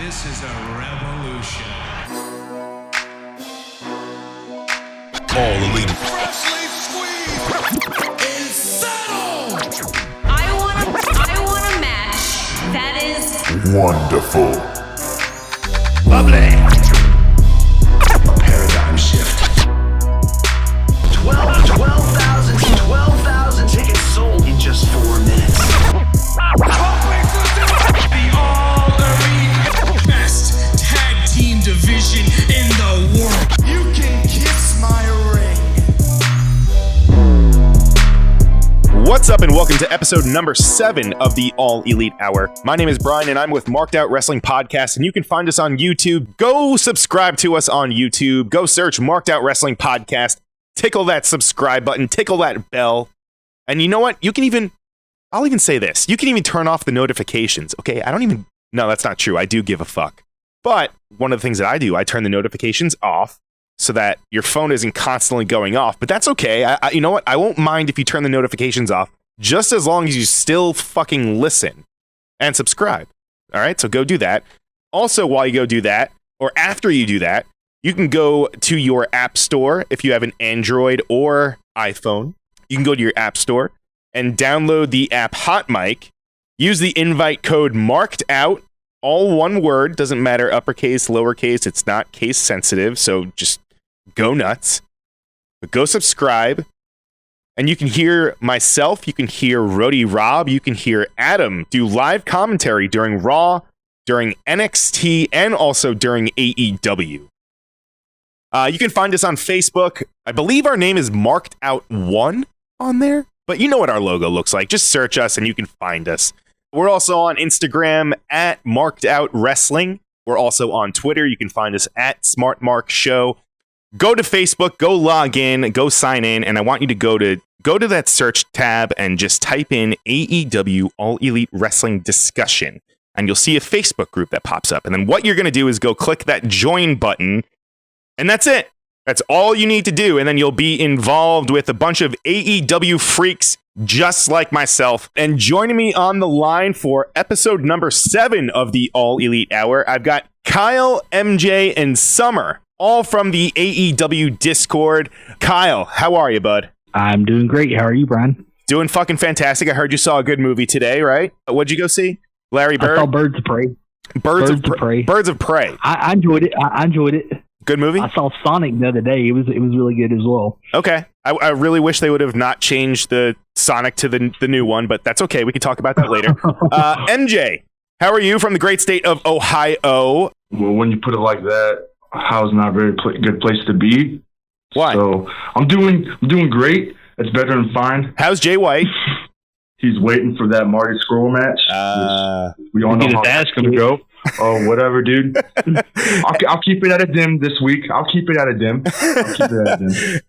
This is a revolution. All Elite Wrestling squeeze is settled. I want a match that is Wonderful. Bubbly. Paradigm shift. 12,000 tickets sold in just 4 minutes. The All Elite best tag team division in the world. You can kiss my ring. What's up, and welcome to episode number 7 of the All Elite Hour. My name is Brian, and I'm with MARKEDOUT Wrestling Podcast, and you can find us on YouTube. Go subscribe to us on YouTube. Go search MARKEDOUT Wrestling Podcast. Tickle that subscribe button. Tickle that bell. And you know what? I'll even say this. You can even turn off the notifications. Okay, no, that's not true. I do give a fuck. But one of the things that I do, I turn the notifications off so that your phone isn't constantly going off. But that's okay. You know what? I won't mind if you turn the notifications off, just as long as you still fucking listen and subscribe. All right, so go do that. Also, while you go do that, or after you do that, you can go to your app store if you have an Android or iPhone. You can go to your app store and download the app Hot Mic. Use the invite code MARKEDOUT, all one word, doesn't matter uppercase, lowercase, it's not case sensitive, so just go nuts. But go subscribe, and you can hear myself, you can hear Rody Rob, you can hear Adam do live commentary during Raw, during NXT, and also during AEW. You can find us on Facebook. I believe our name is MARKEDOUT1 on there, but you know what our logo looks like. Just search us and you can find us. We're also on Instagram at MARKEDOUT Wrestling. We're also on Twitter. You can find us at SmartMark Show. Go to Facebook, go log in, go sign in, and I want you to go to that search tab and just type in AEW All Elite Wrestling Discussion, and you'll see a Facebook group that pops up. And then what you're going to do is go click that join button, and that's it. That's all you need to do, and then you'll be involved with a bunch of AEW freaks just like myself. And joining me on the line for episode number 7 of the All Elite Hour, I've got Kyle, MJ, and Summer, all from the AEW Discord. Kyle, how are you, bud? I'm doing great. How are you, Brian? Doing fucking fantastic. I heard you saw a good movie today, right? What'd you go see? Larry Bird? I saw Birds of Prey. Birds of Prey. Birds of Prey. I enjoyed it. I enjoyed it. Good movie? I saw Sonic the other day. It was really good as well. Okay. I really wish they would have not changed the Sonic to the new one, but that's okay. We can talk about that later. MJ, how are you from the great state of Ohio? Well, when you put it like that, Ohio's not a very good place to be. Why? So I'm doing great. It's better than fine. How's Jay White? He's waiting for that Marty Scurll match. We all know how that's going to go. Oh, whatever, dude. I'll keep it at a dim this week. I'll keep it at a dim.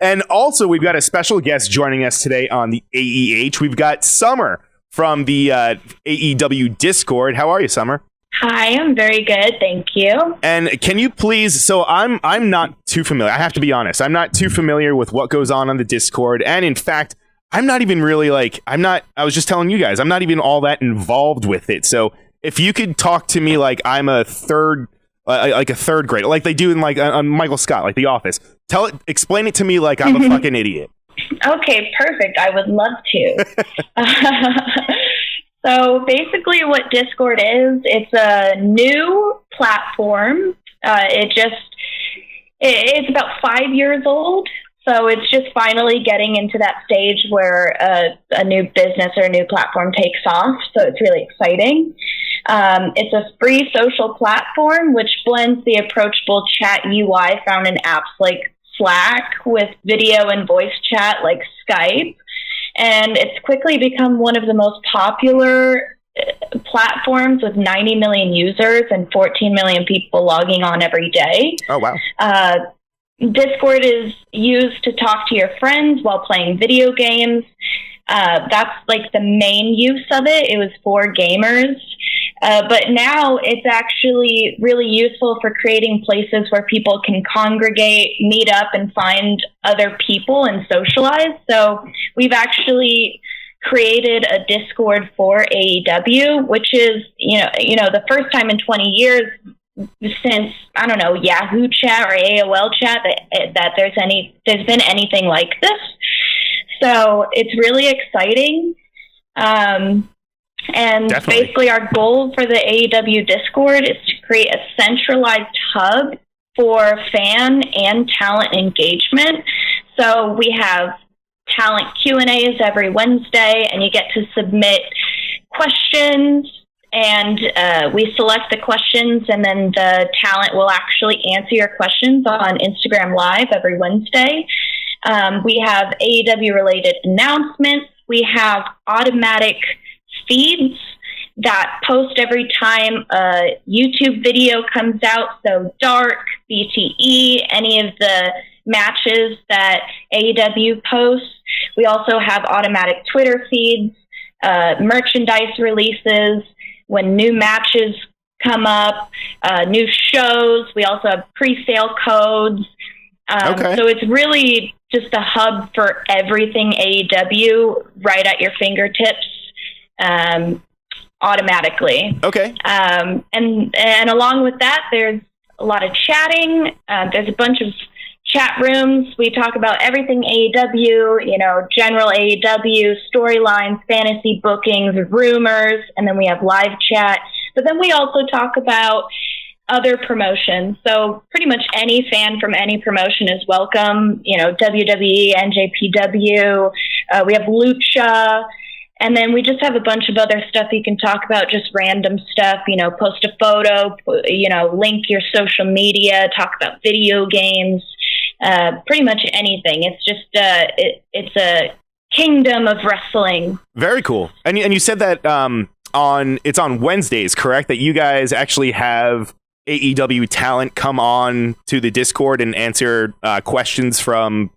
And also, we've got a special guest joining us today on the AEH. We've got Summer from the AEW Discord. How are you, Summer? Hi, I'm very good, thank you. And can you please, so I'm not too familiar. I have to be honest. I'm not too familiar with what goes on the Discord. And in fact, I'm not even really I was just telling you guys, I'm not even all that involved with it. So if you could talk to me like I'm a third grader, like they do in on Michael Scott, like The Office. Explain it to me like I'm a fucking idiot. Okay, perfect. I would love to. So basically what Discord is, it's a new platform. It's about 5 years old. So it's just finally getting into that stage where a new business or a new platform takes off. So it's really exciting. It's a free social platform which blends the approachable chat UI found in apps like Slack with video and voice chat like Skype. And it's quickly become one of the most popular platforms with 90 million users and 14 million people logging on every day. Oh, wow. Discord is used to talk to your friends while playing video games. That's like the main use of it. It was for gamers. But now it's actually really useful for creating places where people can congregate, meet up, and find other people and socialize. So we've actually created a Discord for AEW, which is, you know, the first time in 20 years since, I don't know, Yahoo chat or AOL chat that there's been anything like this. So it's really exciting. And Definitely. basically our goal for the AEW Discord is to create a centralized hub for fan and talent engagement. So we have talent Q&As every Wednesday, and you get to submit questions, and we select the questions, and then the talent will actually answer your questions on Instagram Live every Wednesday. We have AEW-related announcements. We have automatic feeds that post every time a YouTube video comes out. So Dark, BTE, any of the matches that AEW posts. We also have automatic Twitter feeds, merchandise releases, when new matches come up, new shows. We also have pre-sale codes. So it's really just a hub for everything AEW right at your fingertips. Automatically. Okay. And along with that, there's a lot of chatting. There's a bunch of chat rooms. We talk about everything AEW, general AEW, storylines, fantasy bookings, rumors, and then we have live chat. But then we also talk about other promotions. So pretty much any fan from any promotion is welcome. WWE, NJPW, we have Lucha. And then we just have a bunch of other stuff you can talk about, just random stuff, post a photo, link your social media, talk about video games, pretty much anything. It's just, it's a kingdom of wrestling. Very cool. And you said that it's on Wednesdays, correct? That you guys actually have AEW talent come on to the Discord and answer questions from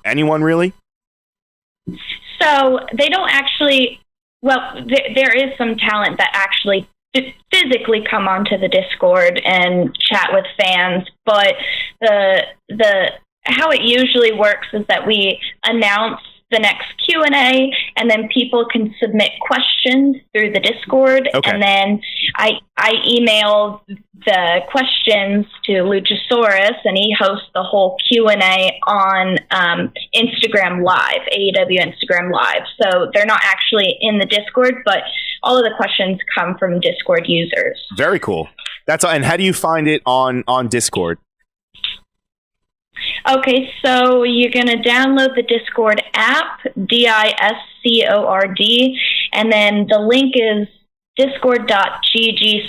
anyone, really? So they don't actually, there is some talent that actually physically come onto the Discord and chat with fans, but the how it usually works is that we announce the next Q&A, and then people can submit questions through the Discord, and then I email the questions to Luchasaurus, and he hosts the whole Q&A on Instagram Live, AEW Instagram Live. So they're not actually in the Discord, but all of the questions come from Discord users. Very cool. And how do you find it on Discord? Okay, so you're going to download the Discord app, Discord, and then the link is discord.gg/AEW.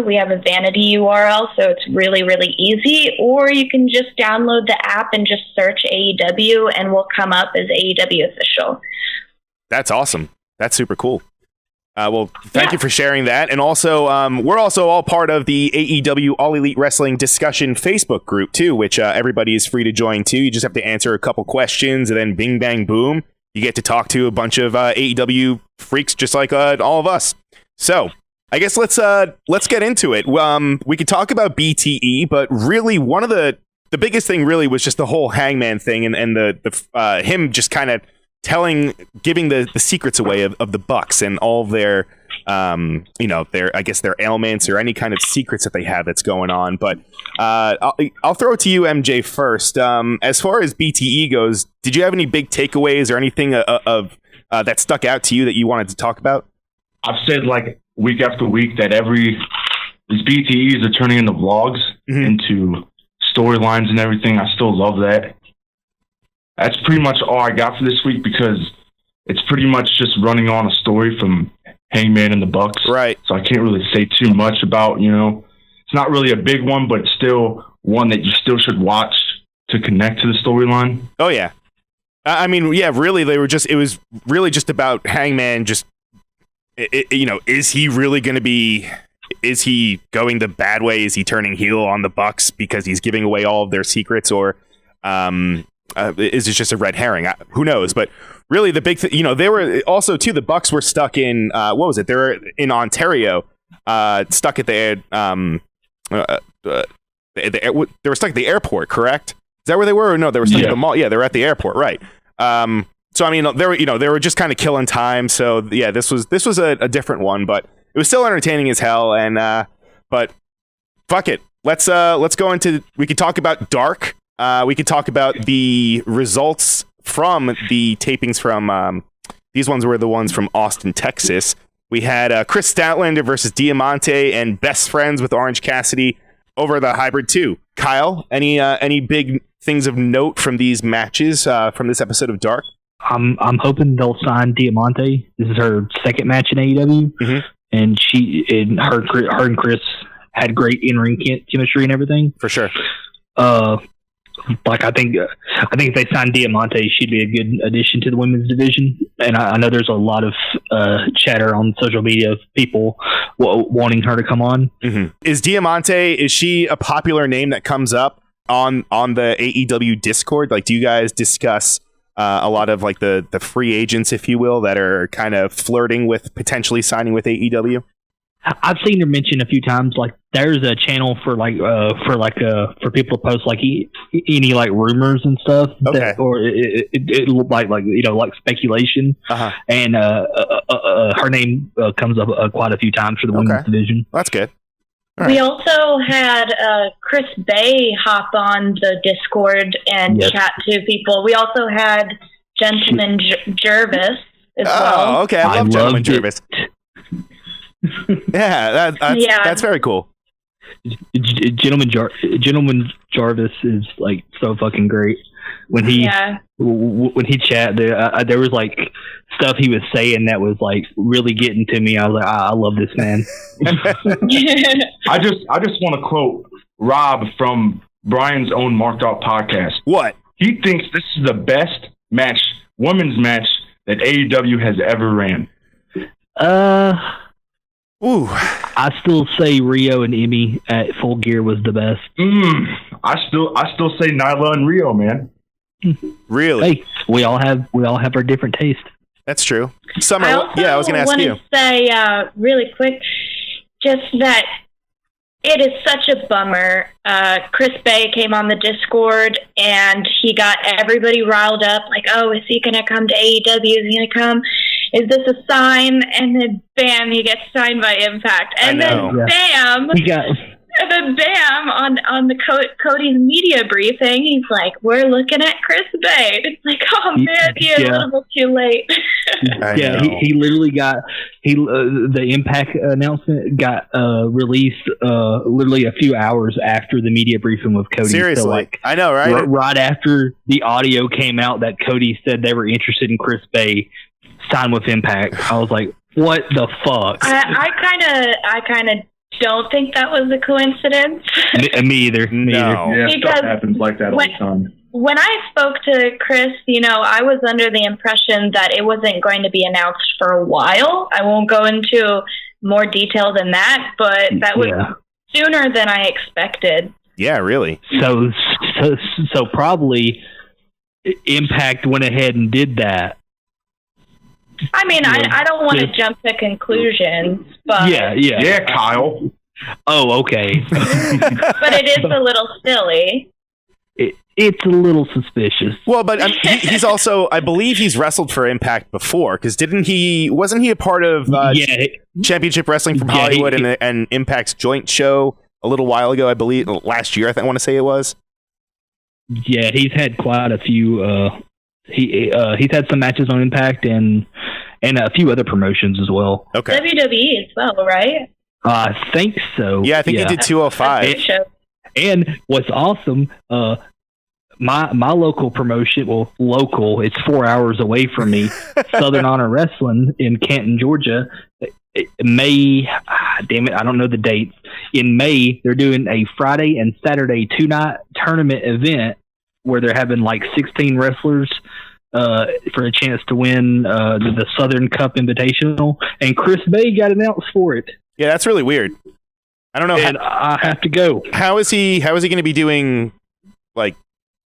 We have a vanity URL, so it's really, really easy. Or you can just download the app and just search AEW, and we'll come up as AEW Official. That's awesome. That's super cool. Well, thank you for sharing that. And also, we're also all part of the AEW All Elite Wrestling Discussion Facebook group, too, which everybody is free to join, too. You just have to answer a couple questions, and then bing, bang, boom. You get to talk to a bunch of AEW freaks just like all of us. So, I guess let's get into it. We could talk about BTE, but really one of the biggest thing really was just the whole Hangman thing and the him just kind of giving the secrets away of the Bucks and all of their their ailments or any kind of secrets that they have that's going on. But I'll throw it to you, MJ, first. As far as BTE goes, did you have any big takeaways or anything that stuck out to you that you wanted to talk about? I've said like week after week that these BTEs are turning into vlogs, into storylines and everything. I still love that. That's pretty much all I got for this week because it's pretty much just running on a story from Hangman and the Bucks. Right. So I can't really say too much about, it's not really a big one, but it's still one that you still should watch to connect to the storyline. Oh, yeah. I mean, yeah, really, it was really just about Hangman is he really going to be, is he going the bad way? Is he turning heel on the Bucks because he's giving away all of their secrets, or is it just a red herring? Who knows? But really, the big thing, they were also too. The Bucks were stuck in what was it? They were in Ontario, stuck at they were stuck at the airport. Correct? Is that where they were? Or no, they were stuck at the mall. Yeah, they were at the airport, right? So I mean, they were just kind of killing time. So yeah, this was a different one, but it was still entertaining as hell. And but fuck it. Let's go into. We could talk about Dark. We could talk about the results from the tapings from. These ones were the ones from Austin, Texas. We had Chris Statlander versus Diamante and Best Friends with Orange Cassidy over the Hybrid 2. Kyle, any big things of note from these matches from this episode of Dark? I'm hoping they'll sign Diamante. This is her second match in AEW, and her and Chris had great in-ring chemistry and everything. For sure. I think if they sign Diamante, she'd be a good addition to the women's division. And I know there's a lot of chatter on social media of people wanting her to come on. Is Diamante? Is she a popular name that comes up on the AEW Discord? Like, do you guys discuss a lot of like the free agents, if you will, that are kind of flirting with potentially signing with AEW? I've seen her mentioned a few times. Like, there's a channel for for people to post like any like rumors and stuff. Okay. Or it looked like speculation. And her name comes up quite a few times for the women's division. That's good. We also had Chris Bay hop on the Discord and chat to people. We also had Gentleman Jervis as well. Oh, okay. I love Gentleman Jervis. That's very cool. Gentleman Jarvis is like so fucking great. When he chat, there was like stuff he was saying that was like really getting to me. I was like, I love this man. I just want to quote Rob from Brian's own Marked Out podcast. What? He thinks this is the best women's match that AEW has ever ran. Ooh. I still say Rio and Emmy at Full Gear was the best. I still say Nyla and Rio, man. Really? Hey, we all have our different tastes. That's true. Summer, I was going to ask you. I want to say really quick, just that it is such a bummer. Chris Bay came on the Discord and he got everybody riled up, like, oh, is he going to come to AEW? Is he going to come? Is this a sign? And then bam, he gets signed by Impact. And then bam, on the Cody's media briefing, he's like, we're looking at Chris Bay. It's like, oh man, you're a little bit too late. He literally got the Impact announcement got released literally a few hours after the media briefing with Cody. Seriously, so, like, I know, right? Right after the audio came out that Cody said they were interested in Chris Bay, sign with Impact. I was like, what the fuck? I kind of don't think that was a coincidence. Me either. Yeah, because stuff happens like that all the time. When I spoke to Chris, I was under the impression that it wasn't going to be announced for a while. I won't go into more detail than that, but that was sooner than I expected. Yeah, really. So probably Impact went ahead and did that. I mean, I don't want to jump to conclusions, but yeah, Kyle. Oh, okay. But it is a little silly. It's a little suspicious. Well, but he's also, I believe he's wrestled for Impact before, because wasn't he a part of Championship Wrestling from Hollywood and Impact's joint show a little while ago, I believe, last year, I want to say it was? Yeah, he's had quite a few, he's had some matches on Impact and a few other promotions as well. Okay. WWE as well, right? I think so. Yeah, I think he did 205. And what's awesome, my local promotion, it's 4 hours away from me, Southern Honor Wrestling in Canton, Georgia. May, damn it, I don't know the dates. In May, they're doing a Friday and Saturday 2-night tournament event where they're having like 16 wrestlers for a chance to win the Southern Cup Invitational, and Chris Bay got announced for it. Yeah, that's really weird. I don't know. And I have to go. How is he going to be doing? Like,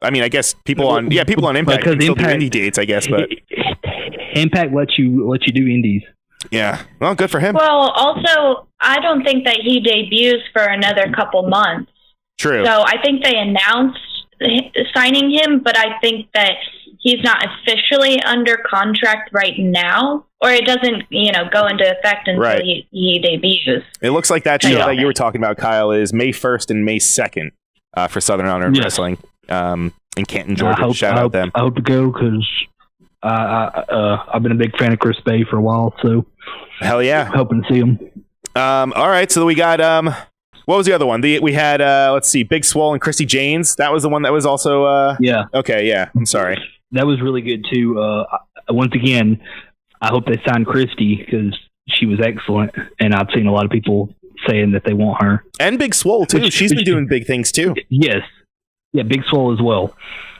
I mean, I guess people on Impact can still do indie dates, I guess, but Impact lets you do indies. Yeah, well, good for him. Well, also, I don't think that he debuts for another couple months. True. So I think they announced signing him, but I think that he's not officially under contract right now, or it doesn't, go into effect until he debuts. It looks like that show that you were talking about, Kyle, is May 1st and May 2nd for Southern Honor Wrestling in Canton, Georgia. Shout out them. I hope to go because I've been a big fan of Chris Bay for a while, so hell yeah, hoping to see him. All right, so we got what was the other one? We had let's see, Big Swole and Christy Janes. That was the one that was also yeah. Okay, yeah. I'm sorry. That was really good too. Once again, I hope they sign Christy because she was excellent, and I've seen a lot of people saying that they want her. And Big Swole too. She's been doing big things too. Yes, yeah, Big Swole as well.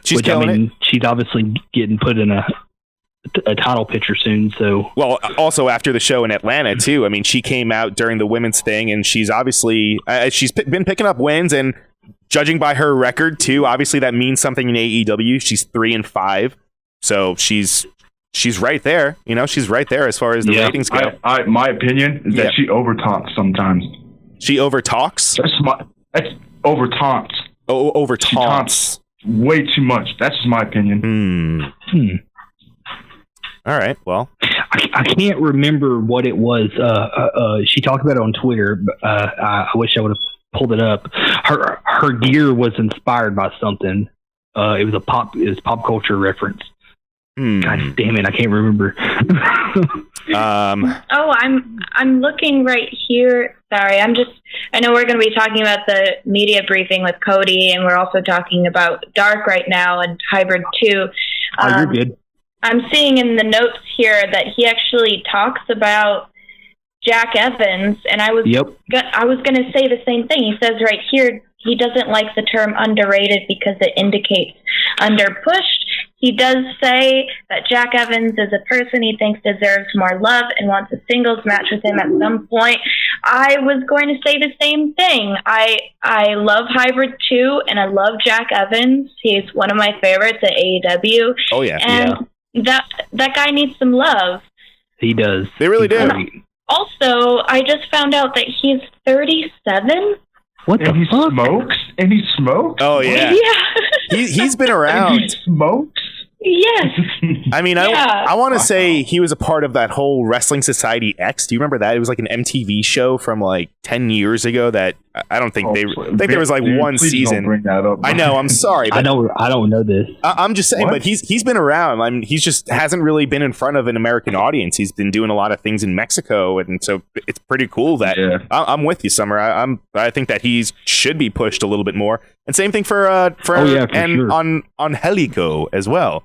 She's killing it. She's obviously getting put in a title picture soon. So, well, also after the show in Atlanta too. I mean, she came out during the women's thing, and she's obviously she's been picking up wins, and judging by her record too, obviously that means something in AEW. She's 3-5, so she's right there. She's right there as far as the ratings go. My opinion is that she overtalks sometimes. She overtalks. That's overtaunts. Oh, overtaunts. She taunts way too much. That's just my opinion. All right. Well, I can't remember what it was. She talked about it on Twitter. But, I wish I would have pulled it up. Her gear was inspired by something. It was pop culture reference. God damn it! I can't remember. I'm looking right here. Sorry, I know we're going to be talking about the media briefing with Cody, and we're also talking about Dark right now and Hybrid 2. You're good. I'm seeing in the notes here that he actually talks about Jack Evans, and I was going to say the same thing. He says right here he doesn't like the term underrated because it indicates underpushed. He does say that Jack Evans is a person he thinks deserves more love and wants a singles match with him at some point. I was going to say the same thing. I love Hybrid 2, and I love Jack Evans. He's one of my favorites at AEW. Oh, yeah. And that guy needs some love. He does. They really do. Also, I just found out that he's 37. What the fuck? And he smokes? Oh, yeah. Yeah. He's been around. And he smokes? Yes. I mean, I want to say he was a part of that whole Wrestling Society X. Do you remember that? It was like an MTV show from like 10 years ago that I don't think there was like one season. Don't bring that up. I know. I'm sorry. I don't know this. I'm just saying, but he's been around. I mean, he's just hasn't really been in front of an American audience. He's been doing a lot of things in Mexico, and so it's pretty cool that I'm with you, Summer. I think that he should be pushed a little bit more. And same thing for sure. On Helico as well.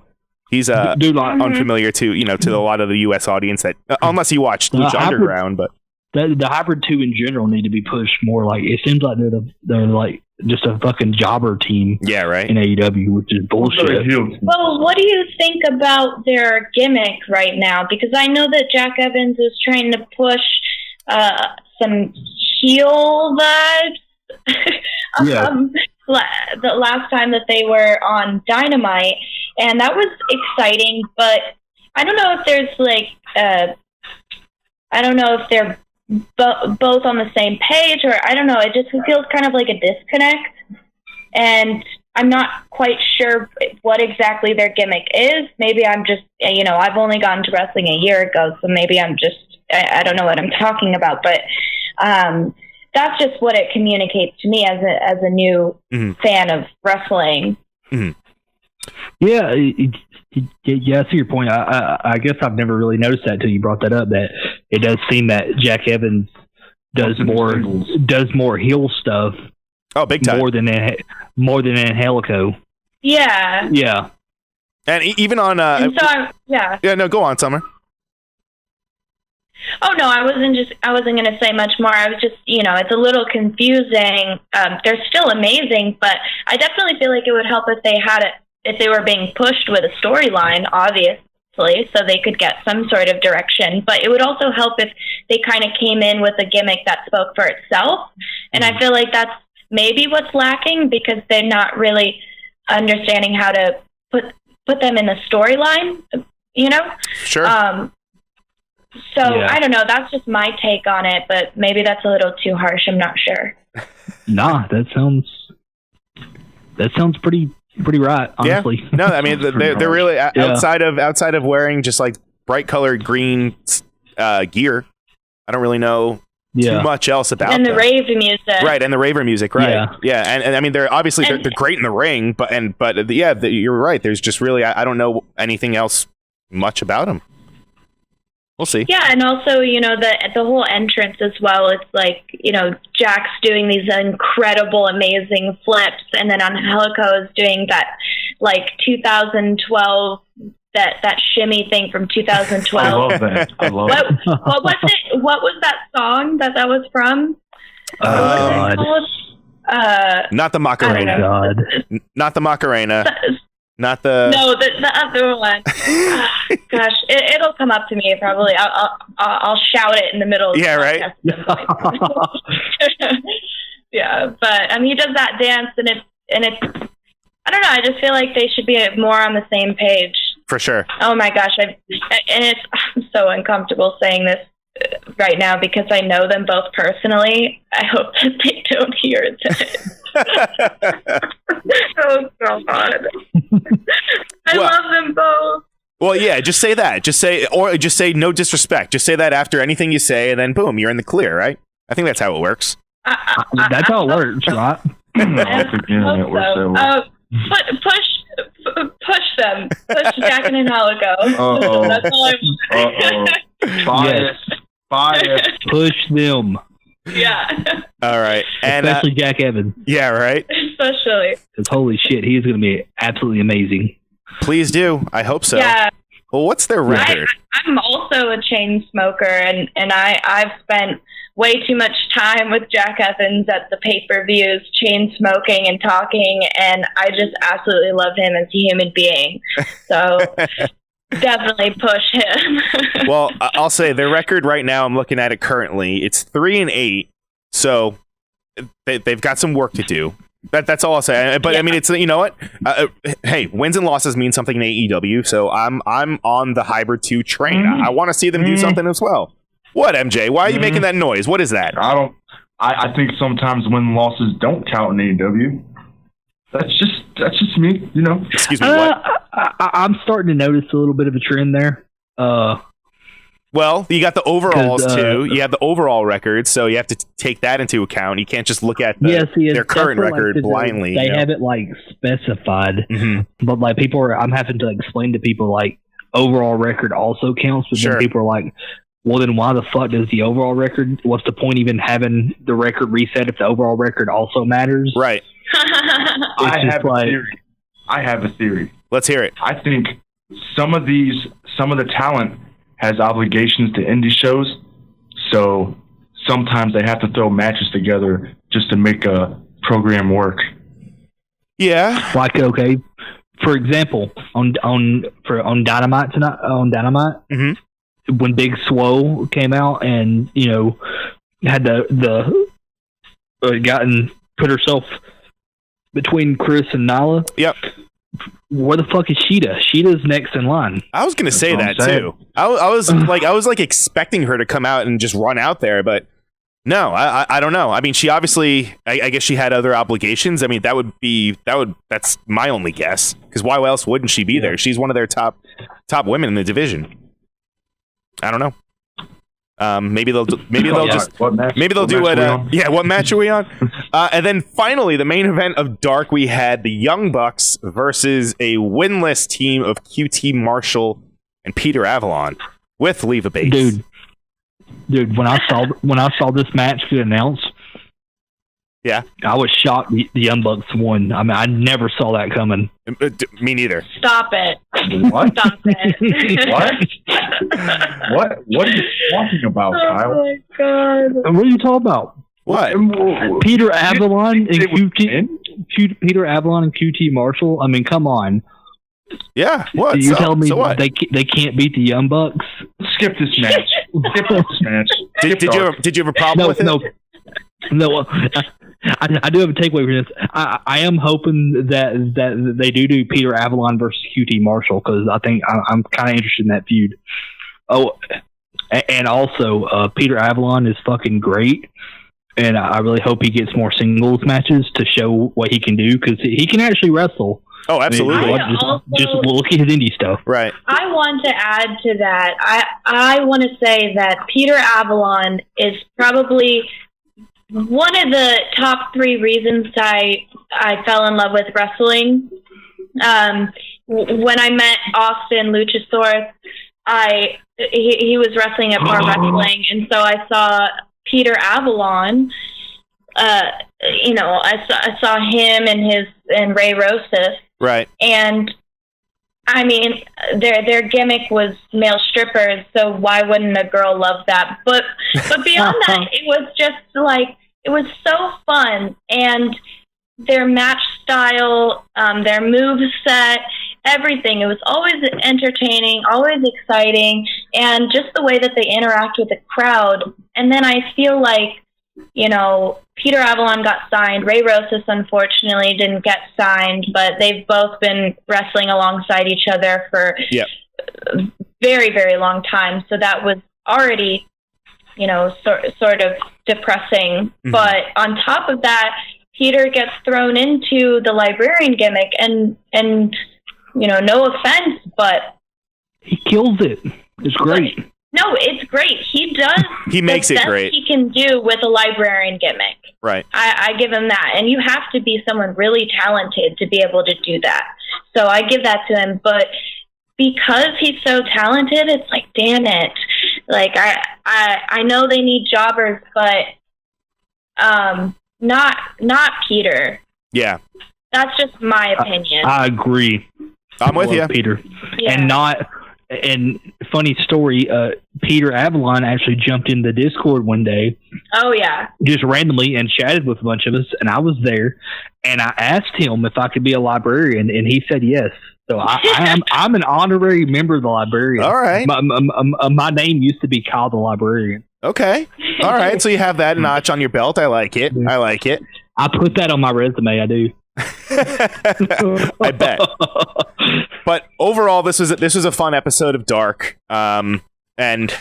He's unfamiliar to a lot of the U.S. audience that unless you watched Lucha Underground, but the Hybrid 2 in general need to be pushed more. Like it seems like they're like just a fucking jobber team. Yeah, right. In AEW, which is bullshit. Well, what do you think about their gimmick right now? Because I know that Jack Evans is trying to push some heel vibes. The last time that they were on Dynamite, and that was exciting, but I don't know if there's I don't know if they're both on the same page, or I don't know. It just feels kind of like a disconnect, and I'm not quite sure what exactly their gimmick is. Maybe I'm just, I've only gotten to wrestling a year ago, so maybe I'm just, I don't know what I'm talking about, but that's just what it communicates to me as a new fan of wrestling. Mm-hmm. Yeah, I see your point. I guess I've never really noticed that until you brought that up. That it does seem that Jack Evans does more heel stuff. Oh, big time. More than Angelico. Yeah. Yeah. And even on no, go on, Summer. Oh no, I wasn't going to say much more. I was just, it's a little confusing. They're still amazing, but I definitely feel like it would help if they were being pushed with a storyline, obviously, so they could get some sort of direction. But it would also help if they kind of came in with a gimmick that spoke for itself. And I feel like that's maybe what's lacking because they're not really understanding how to put them in the storyline, Sure. I don't know. That's just my take on it, but maybe that's a little too harsh. I'm not sure. Nah, that sounds pretty pretty right, honestly. Yeah. No, I mean they're really outside of wearing just like bright colored green gear. I don't really know too much else about and the them. rave music, right? And the raver music, right? Yeah, and I mean they're obviously they're great in the ring, but you're right. There's just really I don't know anything else much about them. We'll see. Yeah, and also, the whole entrance as well. It's like, Jack's doing these incredible, amazing flips, and then Angelico is doing that, like, 2012, that shimmy thing from 2012. I love that. I love it. What was it? What was that song that was from? Not the Macarena. God. Not the Macarena. Not the the other one. Gosh, it'll come up to me probably. I'll shout it in the middle of the right. Yeah, but he does that dance, and it's I don't know. I just feel like they should be more on the same page. For sure. Oh my gosh, I'm so uncomfortable saying this right now because I know them both personally. I hope that they don't hear this. Oh God. I love them both. Well, yeah, just say that. Just say no disrespect. Just say that after anything you say, and then boom, you're in the clear, right? I think that's how it works. That's how it works, right? Push them. Push Jack and Angelico. That's all I'm Bias. Push them. Yeah. All right. And, especially Jack Evans. Yeah, right? Especially. Because holy shit, he's going to be absolutely amazing. Please do. I hope so. Yeah. Well, what's their record? I'm also a chain smoker, and I've spent way too much time with Jack Evans at the pay-per-views, chain smoking and talking, and I just absolutely love him as a human being. So definitely push him. Well, I'll say their record right now, I'm looking at it currently, it's 3-8, so they've got some work to do. That's all I'll say. But yeah. I mean, it's, you know what? Hey, wins and losses mean something in AEW, so I'm on the Hybrid 2 train. Mm-hmm. I want to see them do something as well. What, MJ? Why are you making that noise? What is that? I think sometimes win and losses don't count in AEW. That's just me, you know. Excuse me, what? I'm starting to notice a little bit of a trend there. Well, you got the overalls too. You have the overall record, so you have to take that into account. You can't just look at their current record blindly. They have it like specified, but like I'm having to explain to people like overall record also counts. But then people are like, well, then why the fuck does the overall record? What's the point even having the record reset if the overall record also matters? Right. I have a theory. Let's hear it. I think some of the talent has obligations to indie shows, so sometimes they have to throw matches together just to make a program work. Yeah. Like, okay, for example, on Dynamite tonight, when Big Swole came out and, you know, had the gotten put herself between Chris and Nyla. Yep. Where the fuck is Sheeta? Sheeta's next in line. I was going to say that too. I was like expecting her to come out and just run out there, but no, I don't know. I mean, she obviously, I guess she had other obligations. I mean, that's my only guess, because why else wouldn't she be there? She's one of their top women in the division. I don't know. Maybe they'll do it. What match are we on? And then finally, the main event of Dark, we had the Young Bucks versus a winless team of QT Marshall and Peter Avalon with Leva Bates. Dude, when I saw this match get announced, I was shocked the Young Bucks won. I mean, I never saw that coming. Me neither. Stop it. What? Stop it. What? What are you talking about, Kyle? Oh my god. What are you talking about? What? Peter Avalon and Peter Avalon and QT Marshall? I mean, come on. Yeah, what? You tell me they can't beat the Young Bucks? Skip this match. Did you have a problem with it? No. I do have a takeaway from this. I am hoping that they do Peter Avalon versus QT Marshall, because I think I'm kind of interested in that feud. Oh, and also Peter Avalon is fucking great, and I really hope he gets more singles matches to show what he can do, because he can actually wrestle. Oh, absolutely. Just look at his indie stuff. Right. I want to add to that. I want to say that Peter Avalon is probably one of the top 3 reasons I fell in love with wrestling. When I met Austin Luchasaurus, he was wrestling at Pro Wrestling, and so I saw Peter Avalon. I saw him and Ray Rosas. Right. And I mean, their gimmick was male strippers, so why wouldn't a girl love that? But beyond that, it was just like, it was so fun, and their match style, their move set, everything. It was always entertaining, always exciting, and just the way that they interact with the crowd. And then I feel like, Peter Avalon got signed. Ray Rosas, unfortunately, didn't get signed, but they've both been wrestling alongside each other for a very, very long time. So that was already, sort of depressing. Mm-hmm. But on top of that, Peter gets thrown into the librarian gimmick, and no offense, but he kills it. It's great. No, it's great. He does. He makes it great. He can do with a librarian gimmick. Right. I give him that, and you have to be someone really talented to be able to do that. So I give that to him. But because he's so talented, it's like, damn it. Like I know they need jobbers, but not Peter. Yeah. That's just my opinion. I agree. I'm with you, Peter. Yeah. And funny story, Peter Avalon actually jumped in the Discord one day. Oh, yeah. Just randomly, and chatted with a bunch of us, and I was there, and I asked him if I could be a librarian, and he said yes. So I'm an honorary member of the librarian. All right. My name used to be Kyle the Librarian. Okay. All right. So you have that notch on your belt. I like it. I put that on my resume. I do. I bet. But overall, this was a fun episode of Dark. And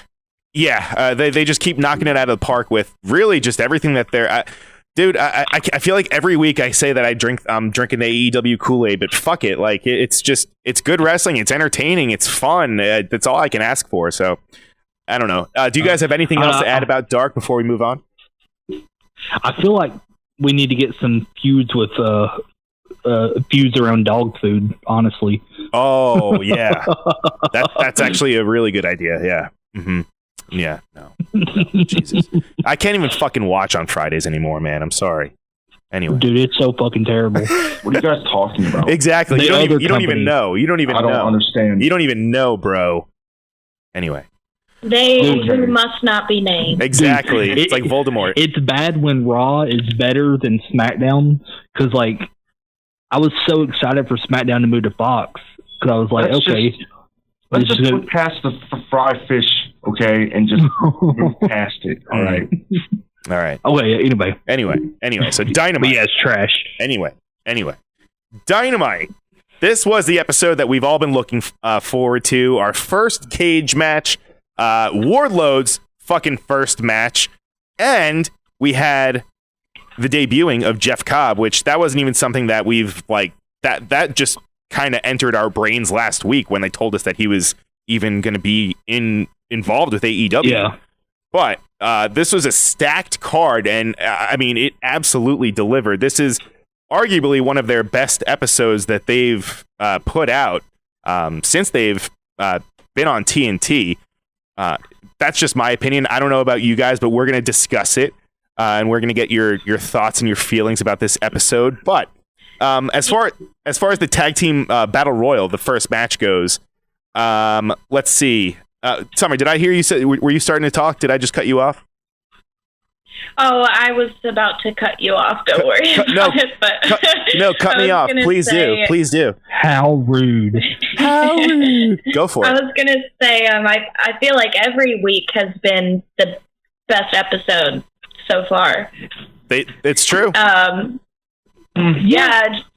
yeah, they just keep knocking it out of the park with really just everything that they're. Dude, I feel like every week I say that I'm drinking the AEW Kool-Aid, but fuck it, like it's good wrestling, it's entertaining, it's fun. That's all I can ask for. So I don't know. Do you guys have anything else to add about Dark before we move on? I feel like we need to get some feuds with feuds around dog food. Honestly. Oh yeah, that's actually a really good idea. Yeah. Mm-hmm. Yeah, no, Jesus, I can't even fucking watch on Fridays anymore, man. I'm sorry. Anyway, dude, it's so fucking terrible. What are you guys talking about? Exactly. You don't even know. You don't even know. I don't understand. You don't even know, bro. Anyway, they who must not be named. Exactly. It's like Voldemort. It's bad when Raw is better than SmackDown, because like I was so excited for SmackDown to move to Fox, because I was like, let's just put past the fry fish, okay, and just move past it. All right. All right. Oh, yeah, Anyway, so Dynamite. Yeah, it's trash. Anyway. Dynamite. This was the episode that we've all been looking forward to. Our first cage match. Wardlow's fucking first match. And we had the debuting of Jeff Cobb, which that wasn't even something that we've, like, that just kind of entered our brains last week when they told us that he was even going to be involved with AEW. Yeah. But this was a stacked card, and I mean, it absolutely delivered. This is arguably one of their best episodes that they've put out since they've been on TNT. That's just my opinion. I don't know about you guys, but we're going to discuss it, and we're going to get your thoughts and your feelings about this episode. But as far as the tag team battle royal, the first match goes, let's see. Summer, did I hear you say? Were you starting to talk? Did I just cut you off? Oh, I was about to cut you off. Don't worry about it. But cut me off. Please do. How rude. How rude. Go for it. I was going to say, I feel like every week has been the best episode so far. It's true. Yeah.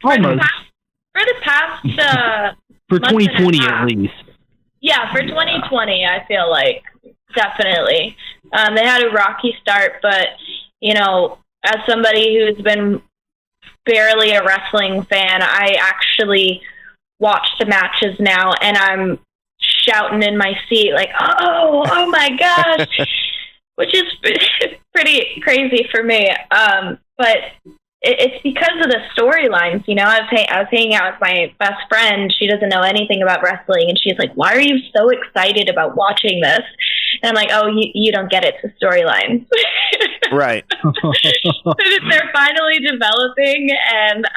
For the past for 2020 at least. Yeah, for 2020, I feel like definitely. They had a rocky start, but as somebody who's been barely a wrestling fan. I actually watch the matches now, and I'm shouting in my seat like, oh my gosh, which is pretty crazy for me. But it's because of the storylines. You know, I was hanging out with my best friend. She doesn't know anything about wrestling, and she's like, "Why are you so excited about watching this?" And I'm like, "Oh, you don't get it. It's a storyline." Right. They're finally developing, and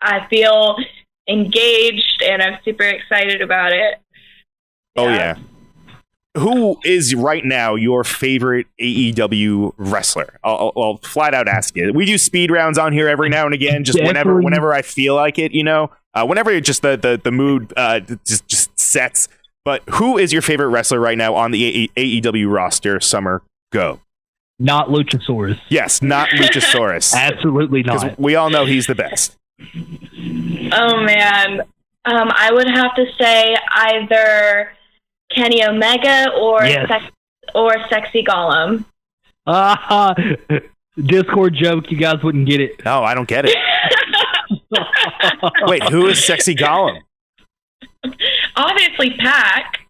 I feel engaged, and I'm super excited about it. Oh yeah. Who is right now your favorite AEW wrestler? I'll flat out ask you. We do speed rounds on here every now and again, just whenever I feel like it, you know. Whenever just the mood just sets. But who is your favorite wrestler right now on the AEW roster? Summer, go. Not Luchasaurus. Yes, not Luchasaurus. Absolutely not. We all know he's the best. Oh man, I would have to say either Kenny Omega or Sexy Gollum. Discord joke. You guys wouldn't get it. No, I don't get it. Wait, who is Sexy Gollum? Obviously, Pac.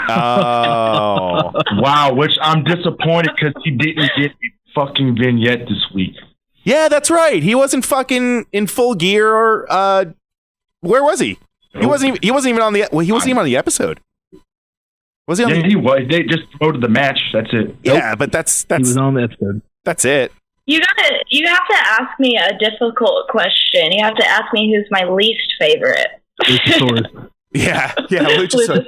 Oh. Wow, which I'm disappointed because he didn't get a fucking vignette this week. Yeah, that's right. He wasn't fucking in full gear or where was he? He wasn't even on the he wasn't even on the episode. Was he on he was. They just promoted the match. That's it. Yeah, but that's he was on the episode. That's it. You have to ask me a difficult question. You have to ask me who's my least favorite. Luchasaurus. Yeah, Luchasaurus.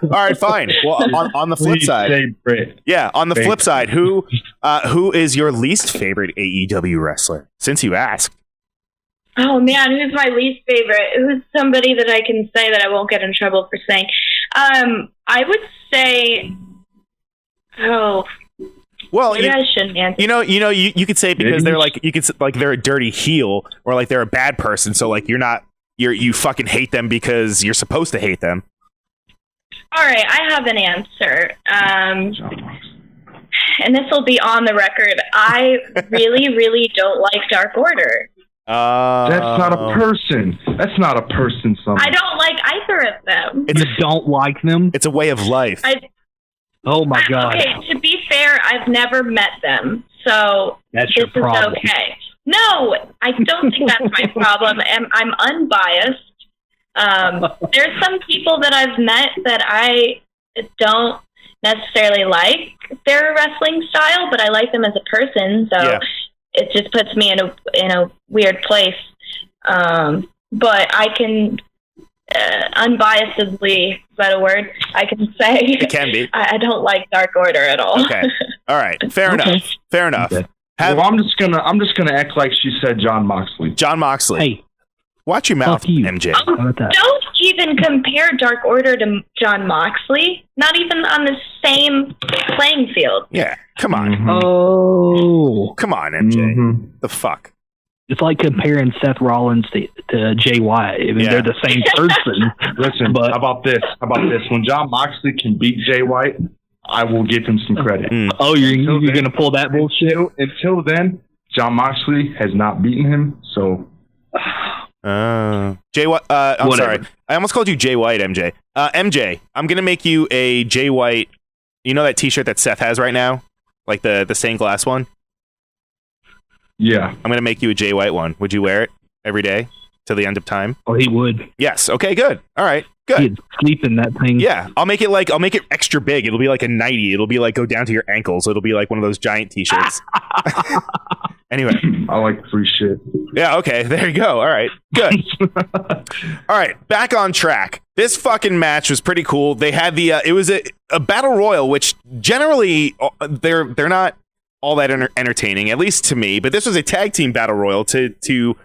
All right, fine. Well, on the flip side, on the flip side, who is your least favorite AEW wrestler? Since you asked. Oh man, who's my least favorite? Who's somebody that I can say that I won't get in trouble for saying? I would say, well, maybe I shouldn't answer. You could say it because they're a dirty heel or like they're a bad person. So like you fucking hate them because you're supposed to hate them. All right, I have an answer. And this will be on the record. I really, really don't like Dark Order. That's not a person. That's not a person. I don't like either of them. You don't like them? It's a way of life. Oh my god. Okay, to be fair, I've never met them, so that's your problem. Is okay. No, I don't think that's my problem. I'm unbiased. There's some people that I've met that I don't necessarily like their wrestling style, but I like them as a person, so it just puts me in a weird place. But I can unbiasedly, is that a word? I can say it can be. I don't like Dark Order at all. Okay. All right. Fair enough. Okay. Well, I'm just gonna act like she said John Moxley. John Moxley. Hey, watch your mouth, MJ. Don't even compare Dark Order to John Moxley. Not even on the same playing field. Yeah, come on. Mm-hmm. Oh, come on, MJ. Mm-hmm. The fuck. It's like comparing Seth Rollins to Jay White. I mean, they're the same person. Listen, but how about this? When John Moxley can beat Jay White, I will give him some credit. Oh, you're going to pull that bullshit? Until then, John Moxley has not beaten him, so... Jay White, I'm sorry. I almost called you Jay White, MJ. MJ, I'm going to make you a Jay White... You know that t-shirt that Seth has right now? Like the stained glass one? Yeah. I'm going to make you a Jay White one. Would you wear it every day till the end of time? Oh, he would. Yes. Okay, good. All right. Good. He'd sleep in that thing. Yeah. I'll make it extra big. It'll be like a nightie. It'll be like go down to your ankles. It'll be like one of those giant t-shirts. Anyway. I like free shit. Yeah, okay. There you go. All right. Good. All right. Back on track. This fucking match was pretty cool. They had it was a battle royal, which generally they're not all that entertaining, at least to me. But this was a tag team battle royal to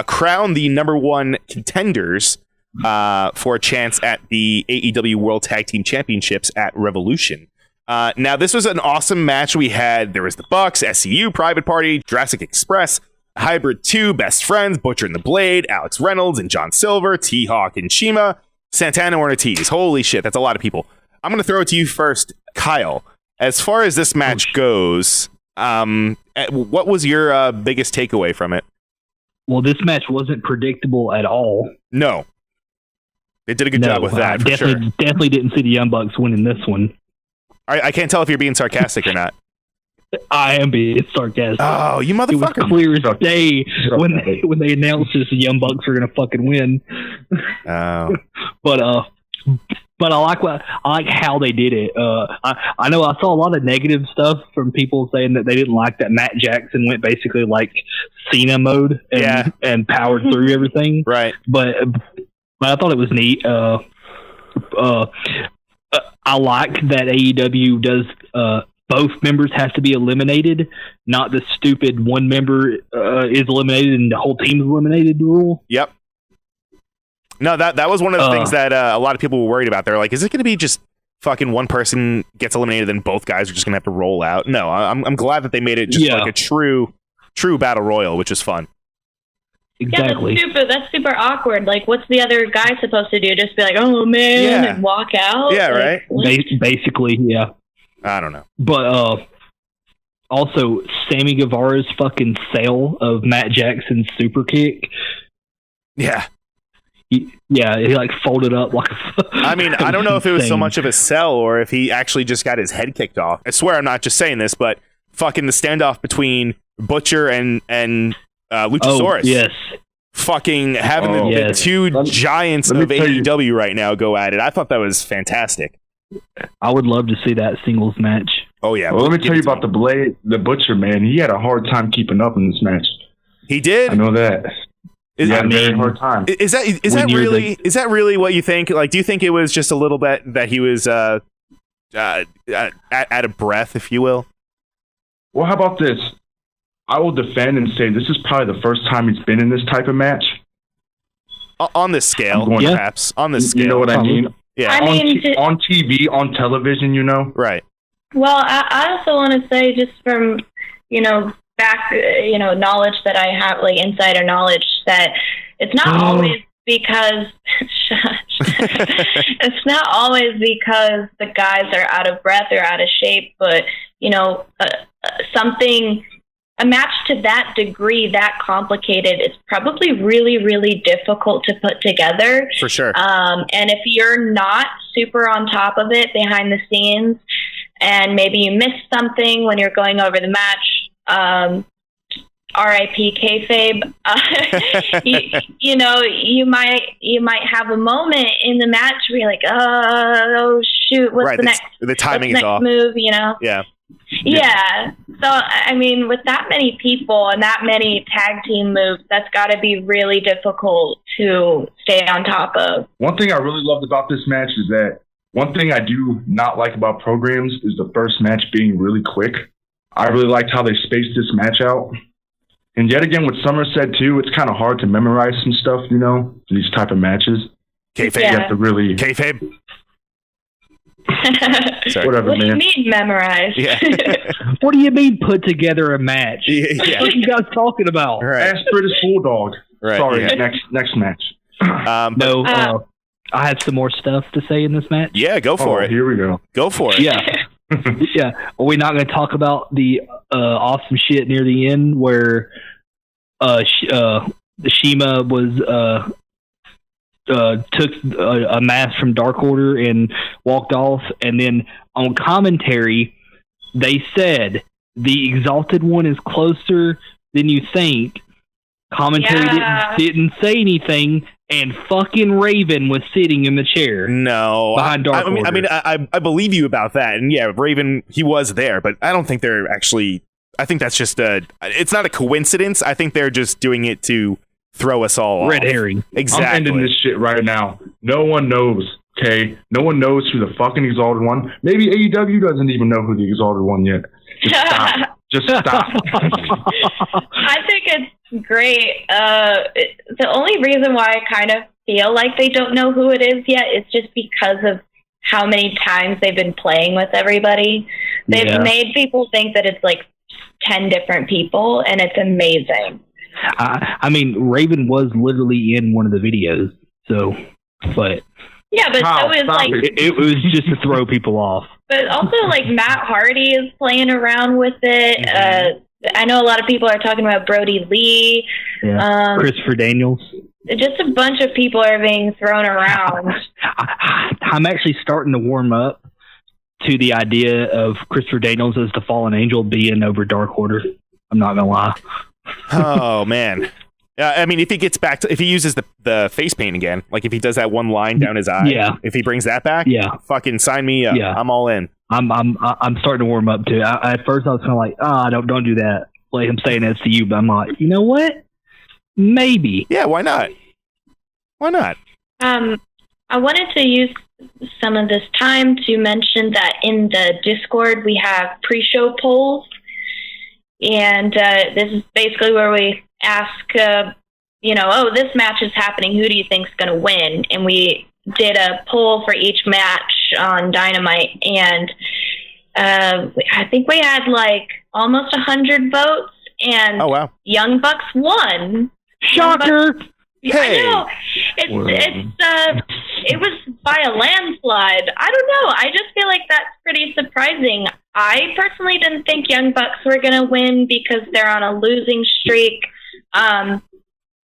crown the number one contenders for a chance at the AEW World Tag Team Championships at Revolution. Now, this was an awesome match. There was the Bucks, SCU, Private Party, Jurassic Express, Hybrid 2, Best Friends, Butcher and the Blade, Alex Reynolds and John Silver, T-Hawk and Shima, Santana and Ortiz. Holy shit, that's a lot of people. I'm going to throw it to you first, Kyle. As far as this match goes, what was your biggest takeaway from it? Well, this match wasn't predictable at all. No. They did a good job with that, for sure. Definitely didn't see the Young Bucks winning this one. I can't tell if you're being sarcastic or not. I am being sarcastic. Oh, you It was motherfucker. clear as day when they announced this, the Young Bucks were going to fucking win. Oh. But I like how they did it. I know I saw a lot of negative stuff from people saying that they didn't like that Matt Jackson went basically like Cena mode and powered through everything. Right. But I thought it was neat. I like that AEW does both members have to be eliminated, not the stupid one member is eliminated and the whole team is eliminated rule. Yep. No, that was one of the things that a lot of people were worried about. They're like, is it going to be just fucking one person gets eliminated and both guys are just going to have to roll out? No, I'm glad that they made it just like a true battle royal, which is fun. Exactly. Yeah, that's super awkward. Like, what's the other guy supposed to do? Just be like, oh man, and walk out? Yeah, like, right? Basically, yeah. I don't know. But also, Sammy Guevara's fucking sale of Matt Jackson's super kick. Yeah. He like folded up like a... I mean, I don't know if it was so much of a sell or if he actually just got his head kicked off. I swear I'm not just saying this, but fucking the standoff between Butcher and Luchasaurus. Oh, yes. Fucking having the two giants of AEW right now go at it. I thought that was fantastic. I would love to see that singles match. Oh, yeah. Well, let me tell you about the Butcher, man. He had a hard time keeping up in this match. He did? I know that. He had a very hard time. Is that really what you think? Like, do you think it was just a little bit that he was out of breath, if you will? Well, how about this? I will defend and say this is probably the first time he's been in this type of match. On this scale, perhaps. On this scale. You know what I mean? Yeah. I mean, on TV, on television, you know? Right. Well, I also want to say, just from, back, knowledge that I have, like insider knowledge, that it's not always because it's not always because the guys are out of breath or out of shape, but a match to that degree, that complicated, it's probably really, really difficult to put together. For sure. And if you're not super on top of it behind the scenes, and maybe you missed something when you're going over the match, R.I.P. kayfabe. You might have a moment in the match where you're like, oh shoot, what's the next? The timing is off. Move, Yeah. Yeah. So, I mean, with that many people and that many tag team moves, that's got to be really difficult to stay on top of. One thing I really loved about this match is that one thing I do not like about programs is the first match being really quick. I really liked how they spaced this match out. And yet again, what Summer said too, it's kind of hard to memorize some stuff, these type of matches. Kayfabe. Yeah. You have to really... Kayfabe. Whatever, what do you man. mean memorize? Yeah. What do you mean put together a match? Yeah. What are you guys talking about? Right. Ask British Bulldog. Right. Sorry, Yeah. next match. I have some more stuff to say in this match. Yeah, go for it. Here we go. Go for it. Yeah. Yeah. Are we not going to talk about the awesome shit near the end where Shima was took a mask from Dark Order and walked off, and then on commentary they said the Exalted One is closer than you think. Commentary didn't say anything, and fucking Raven was sitting in the chair. No, behind Dark Order. I believe you about that, and yeah, Raven, he was there, but I don't think they're actually. I think that's just it's not a coincidence. I think they're just doing it to throw us all red off. herring. Exactly. I'm ending this shit right now. No one knows. Okay, no one knows who the fucking Exalted One. Maybe AEW doesn't even know who the Exalted One yet. Just stop. Just stop. I think it's great. The only reason why I kind of feel like they don't know who it is yet is just because of how many times they've been playing with everybody. They've made people think that it's like 10 different people, and it's amazing. I mean, Raven was literally in one of the videos, so, but... Yeah, but so is like... It was just to throw people off. But also, like, Matt Hardy is playing around with it. I know a lot of people are talking about Brody Lee. Yeah. Christopher Daniels. Just a bunch of people are being thrown around. I'm actually starting to warm up to the idea of Christopher Daniels as the fallen angel being over Dark Order. I'm not gonna lie. Oh man. I mean, if he gets back to, if he uses the face paint again, like if he does that one line down his eye, if he brings that back, fucking sign me up. I'm all in. I'm starting to warm up to it. At first I was kind of like, don't do that. Like I'm saying that's to you, but I'm like, you know what? Maybe. Yeah, why not? Why not? I wanted to use some of this time to mention that in the Discord we have pre-show polls, and this is basically where we ask, this match is happening. Who do you think's going to win? And we did a poll for each match on Dynamite, and I think we had like almost 100 votes, and Young Bucks won. Shocker! Hey. I know. It was by a landslide. I don't know. I just feel like that's pretty surprising. I personally didn't think Young Bucks were going to win because they're on a losing streak. But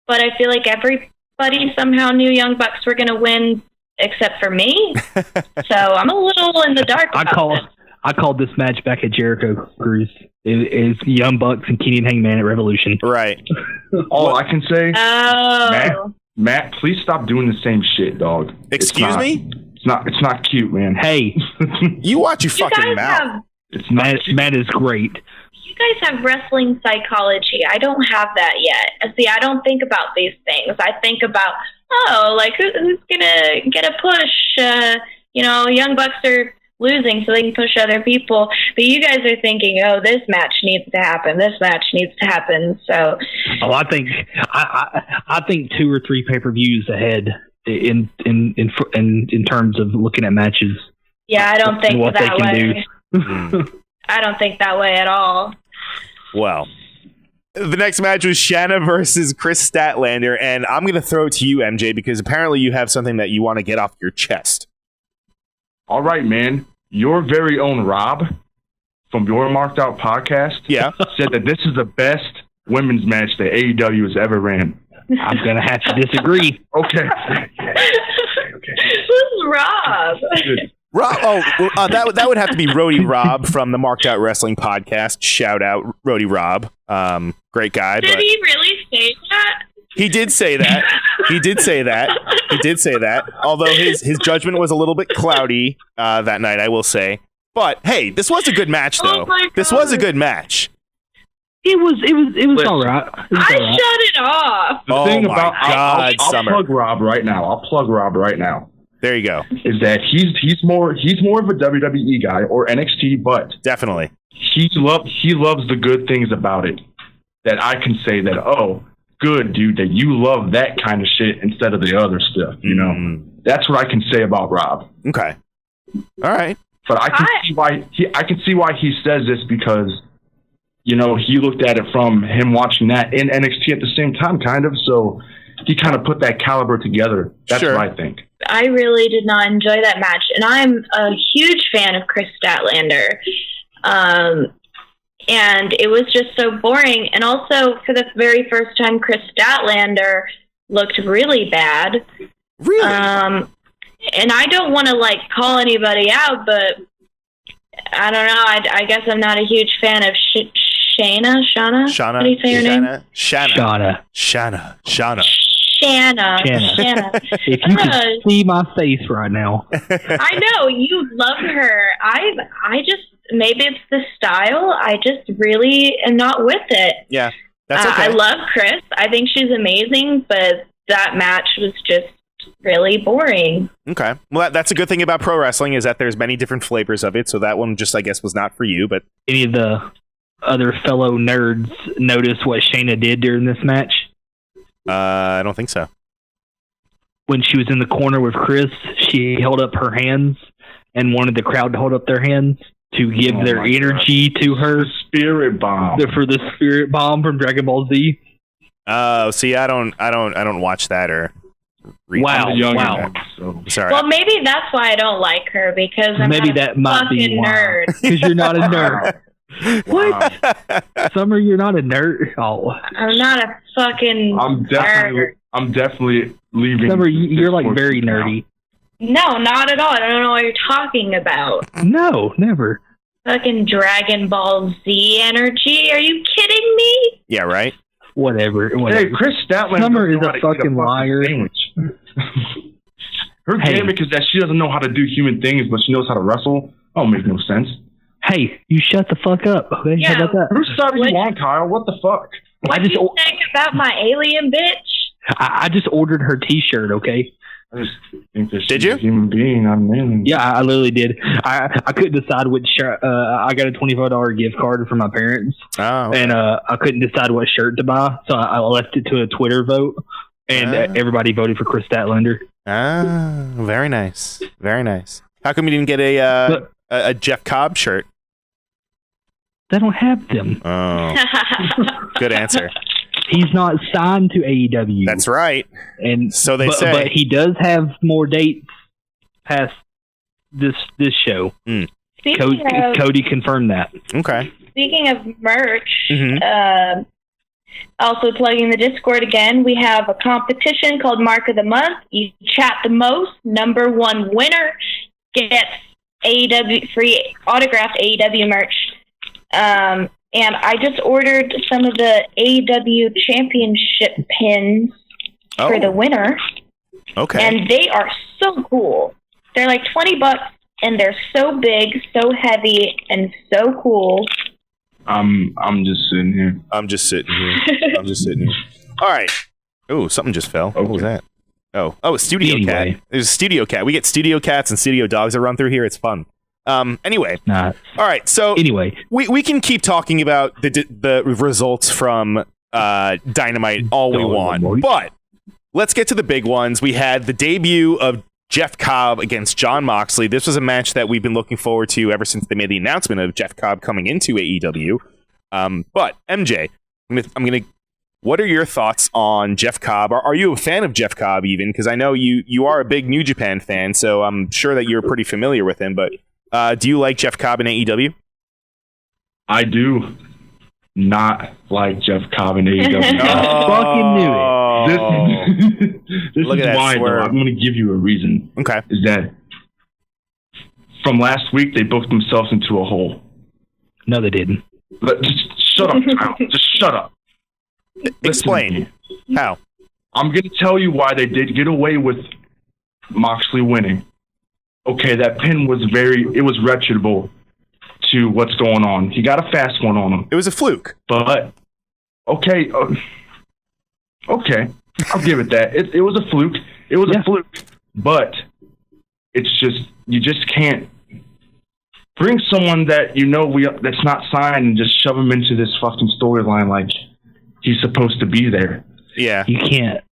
I feel like everybody somehow knew Young Bucks were going to win except for me. So I'm a little in the dark about this. I called this match back at Jericho Cruise. It is Young Bucks and Keenan Hangman at Revolution. Right. All I can say, Matt, please stop doing the same shit, dog. Excuse me? It's not cute, man. Hey, you watch your fucking mouth. It's not. Matt is great. You guys have wrestling psychology. I don't have that yet. See, I don't think about these things. I think about, who's gonna get a push? Young Bucks are losing so they can push other people. But you guys are thinking, this match needs to happen. This match needs to happen. So, I think 2 or 3 pay-per-views ahead in terms of looking at matches. Yeah, I don't think what that they can way. Do. I don't think that way at all. Well, the next match was Shanna versus Chris Statlander, and I'm going to throw it to you, MJ, because apparently you have something that you want to get off your chest. All right, man. Your very own Rob from your Marked Out podcast said that this is the best women's match that AEW has ever ran. I'm going to have to disagree. Okay. Who's Rob? Rob, that would have to be Rody Rob from the Marked Out Wrestling podcast. Shout out, Rody Rob. Great guy. Did he really say that? He did say that. He did say that. Although his judgment was a little bit cloudy that night, I will say. But hey, this was a good match, though. This was a good match. It was all right. Shut it off. The thing my about God, I'll Summer. plug Rob right now. There you go. Is that he's more of a WWE guy or NXT, but Definitely. he loves the good things about it. That I can say that, good dude, that you love that kind of shit instead of the other stuff. That's what I can say about Rob. Okay. All right. But I can see why he says this because he looked at it from him watching that in NXT at the same time, kind of. So he kind of put that caliber together. That's what I think. I really did not enjoy that match, and I'm a huge fan of Chris Statlander. And it was just so boring. And also, for the very first time, Chris Statlander looked really bad. Really? And I don't want to call anybody out, but I don't know. I guess I'm not a huge fan of Shayna. How do you say her name? Shanna. If you could see my face right now. I know you love her. I just maybe it's the style. I just really am not with it. Yeah, that's okay. I love Chris. I think she's amazing, but that match was just really boring. Okay. Well, that's a good thing about pro wrestling is that there's many different flavors of it. So that one just, I guess, was not for you. But any of the other fellow nerds notice what Shayna did during this match? I don't think so. When she was in the corner with Chris, she held up her hands and wanted the crowd to hold up their hands to give their energy to her. Spirit bomb. For the spirit bomb from Dragon Ball Z. See, I don't watch that or read. Wow. Sorry. Well, maybe that's why I don't like her because I'm maybe not that a might be fucking nerd. Because you're not a nerd. What? Summer, you're not a nerd. Oh, I'm not a fucking nerd. I'm definitely leaving. Summer, you're like very now. nerdy. No, not at all. I don't know what you're talking about. No, never. Fucking Dragon Ball Z energy? Are you kidding me? Yeah, right? Whatever. Hey, Chris Statlander Summer is doesn't know a how to eat fucking liar. sandwich. Her Hey. gimmick is that she doesn't know how to do human things, but she knows how to wrestle. Oh, make no sense. Hey, you shut the fuck up. Okay, Yeah. how about that? Whose side are you on, Kyle? What the fuck? What do you think about my alien bitch? I just ordered her T-shirt. Okay. I just think that she's Did you? a human being. I'm alien. Yeah, I literally did. I couldn't decide which shirt. I got a $25 gift card from my parents, Oh, okay. and I couldn't decide what shirt to buy, so I left it to a Twitter vote, and everybody voted for Chris Statlander. Ah, very nice. Very nice. How come you didn't get a Jeff Cobb shirt? They don't have them. Oh, good answer. He's not signed to AEW. That's right. And So they say. but he does have more dates past this show. Speaking of, Cody confirmed that. Okay. speaking of merch, Mhm. also plugging the Discord again, we have a competition called Mark of the Month. You chat the most, number one winner gets AEW free autographed AEW merch. And I just ordered some of the AEW championship pins for the winner. Okay. And they are so cool. They're like $20 and they're so big, so heavy, and so cool. I'm just sitting here. I'm just sitting here. All right. Oh, something just fell. What was that? Oh, a studio cat. There's a studio cat. We get studio cats and studio dogs that run through here. It's fun. Anyway. Nah. All right. So anyway, we can keep talking about the results from Dynamite all we want, but let's get to the big ones. We had the debut of Jeff Cobb against Jon Moxley. This was a match that we've been looking forward to ever since they made the announcement of Jeff Cobb coming into AEW. But MJ, I'm gonna. What are your thoughts on Jeff Cobb? Are you a fan of Jeff Cobb even? Because I know you are a big New Japan fan, so I'm sure that you're pretty familiar with him. But do you like Jeff Cobb in AEW? I do not like Jeff Cobb in AEW. fucking knew it. This Look is at that why, though. swerve. I'm going to give you a reason. Okay. Is that from last week, they booked themselves into a hole. No, they didn't. Just shut up, Kyle. Just shut up. Explain. How? I'm going to tell you why they did get away with Moxley winning. Okay, that pin was it was reputable to what's going on. He got a fast one on him. It was a fluke. But, okay, I'll give it that. It was a fluke. It was a fluke. But it's just, you just can't bring someone that that's not signed and just shove him into this fucking storyline like he's supposed to be there. Yeah. You can't.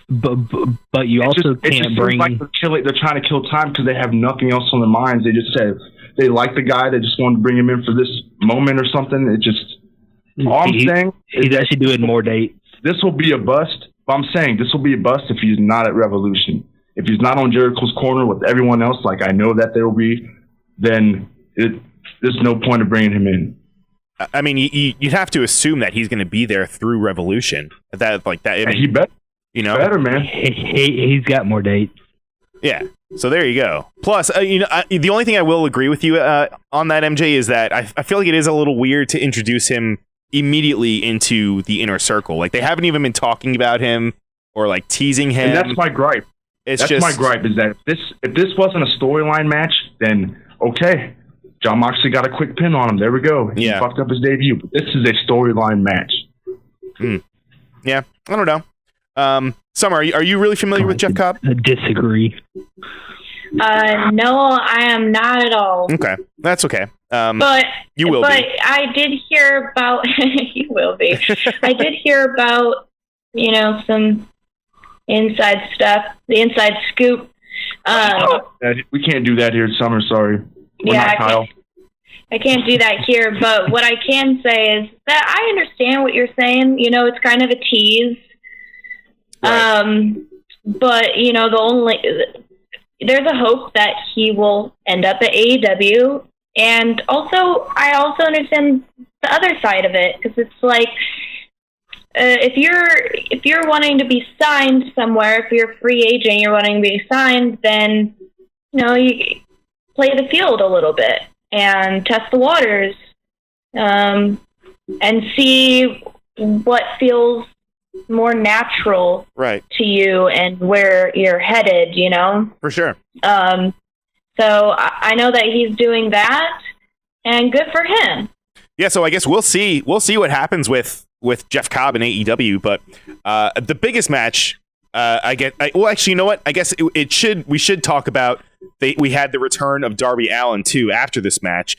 But you also can't bring. Like they're trying to kill time because they have nothing else on their minds. They just said they like the guy. They just wanted to bring him in for this moment or something. It just. All I'm saying he's actually doing more dates. This will be a bust. But I'm saying this will be a bust if he's not at Revolution. If he's not on Jericho's corner with everyone else, like I know that there will be, then there's no point of bringing him in. I mean, you'd have to assume that he's going to be there through Revolution. That. I mean, he better. You know, better, man. He's got more dates. Yeah. So there you go. Plus, the only thing I will agree with you on that, MJ, is that I feel like it is a little weird to introduce him immediately into the inner circle. Like they haven't even been talking about him or like teasing him. And that's my gripe. That's my gripe is that if this wasn't a storyline match, then okay, Jon Moxley got a quick pin on him. There we go. He fucked up his debut. But this is a storyline match. Yeah, I don't know. Summer, are you really familiar with Jeff Cobb? I disagree. No, I am not at all. Okay, that's okay. But you will but be. I did hear about you will be. I did hear about some inside stuff, the inside scoop. We can't do that here, Summer. Sorry. We're not Kyle. I can't do that here, but what I can say is that I understand what you're saying. It's kind of a tease. Right. But there's a hope that he will end up at AEW. And also, I also understand the other side of it, because it's like, if you're wanting to be signed somewhere, if you're a free agent, you're wanting to be signed, then you play the field a little bit and test the waters, and see what feels more natural to you and where you're headed. For sure. So I know that he's doing that, and good for him. Yeah, so I guess we'll see what happens with Jeff Cobb and AEW, but the biggest match, well, actually, you know what? I guess we should talk about. We had the return of Darby Allin too after this match.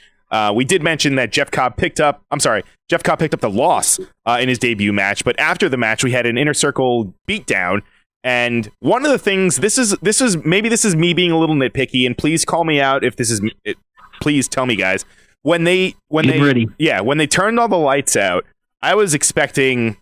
We did mention that Jeff Cobb picked up the loss in his debut match, but after the match, we had an Inner Circle beatdown. And one of the things, this is me being a little nitpicky, and please call me out if this is. Please tell me, guys. When they turned all the lights out, I was expecting.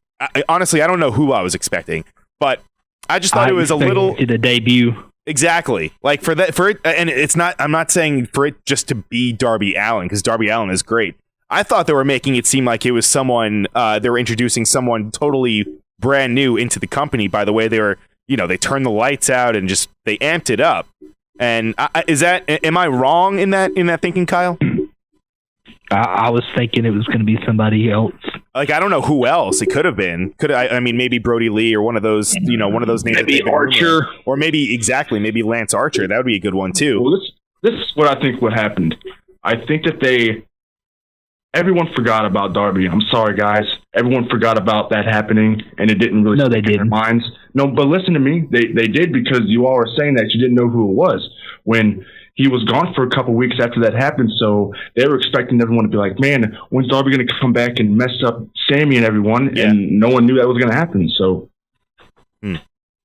Honestly, I don't know who I was expecting, but I just thought it was a little to the debut. Exactly, like for it, and it's not. I'm not saying for it just to be Darby Allin, because Darby Allin is great. I thought they were making it seem like it was someone. They were introducing someone totally brand new into the company by the way they were. They turned the lights out and just they amped it up. And am I wrong in that thinking, Kyle? I was thinking it was going to be somebody else. Like, I don't know who else it could have been. I mean, maybe Brody Lee or one of those names. Maybe Archer. Or maybe Lance Archer. That would be a good one, too. Well, this is what I think what happened. I think that everyone forgot about Darby. I'm sorry, guys. Everyone forgot about that happening, and it didn't really stick in their minds. No, but listen to me. They did, because you all are saying that you didn't know who it was when he was gone for a couple weeks after that happened. So they were expecting everyone to be like, man, when's Darby going to come back and mess up Sammy and everyone? Yeah. And no one knew that was going to happen. So,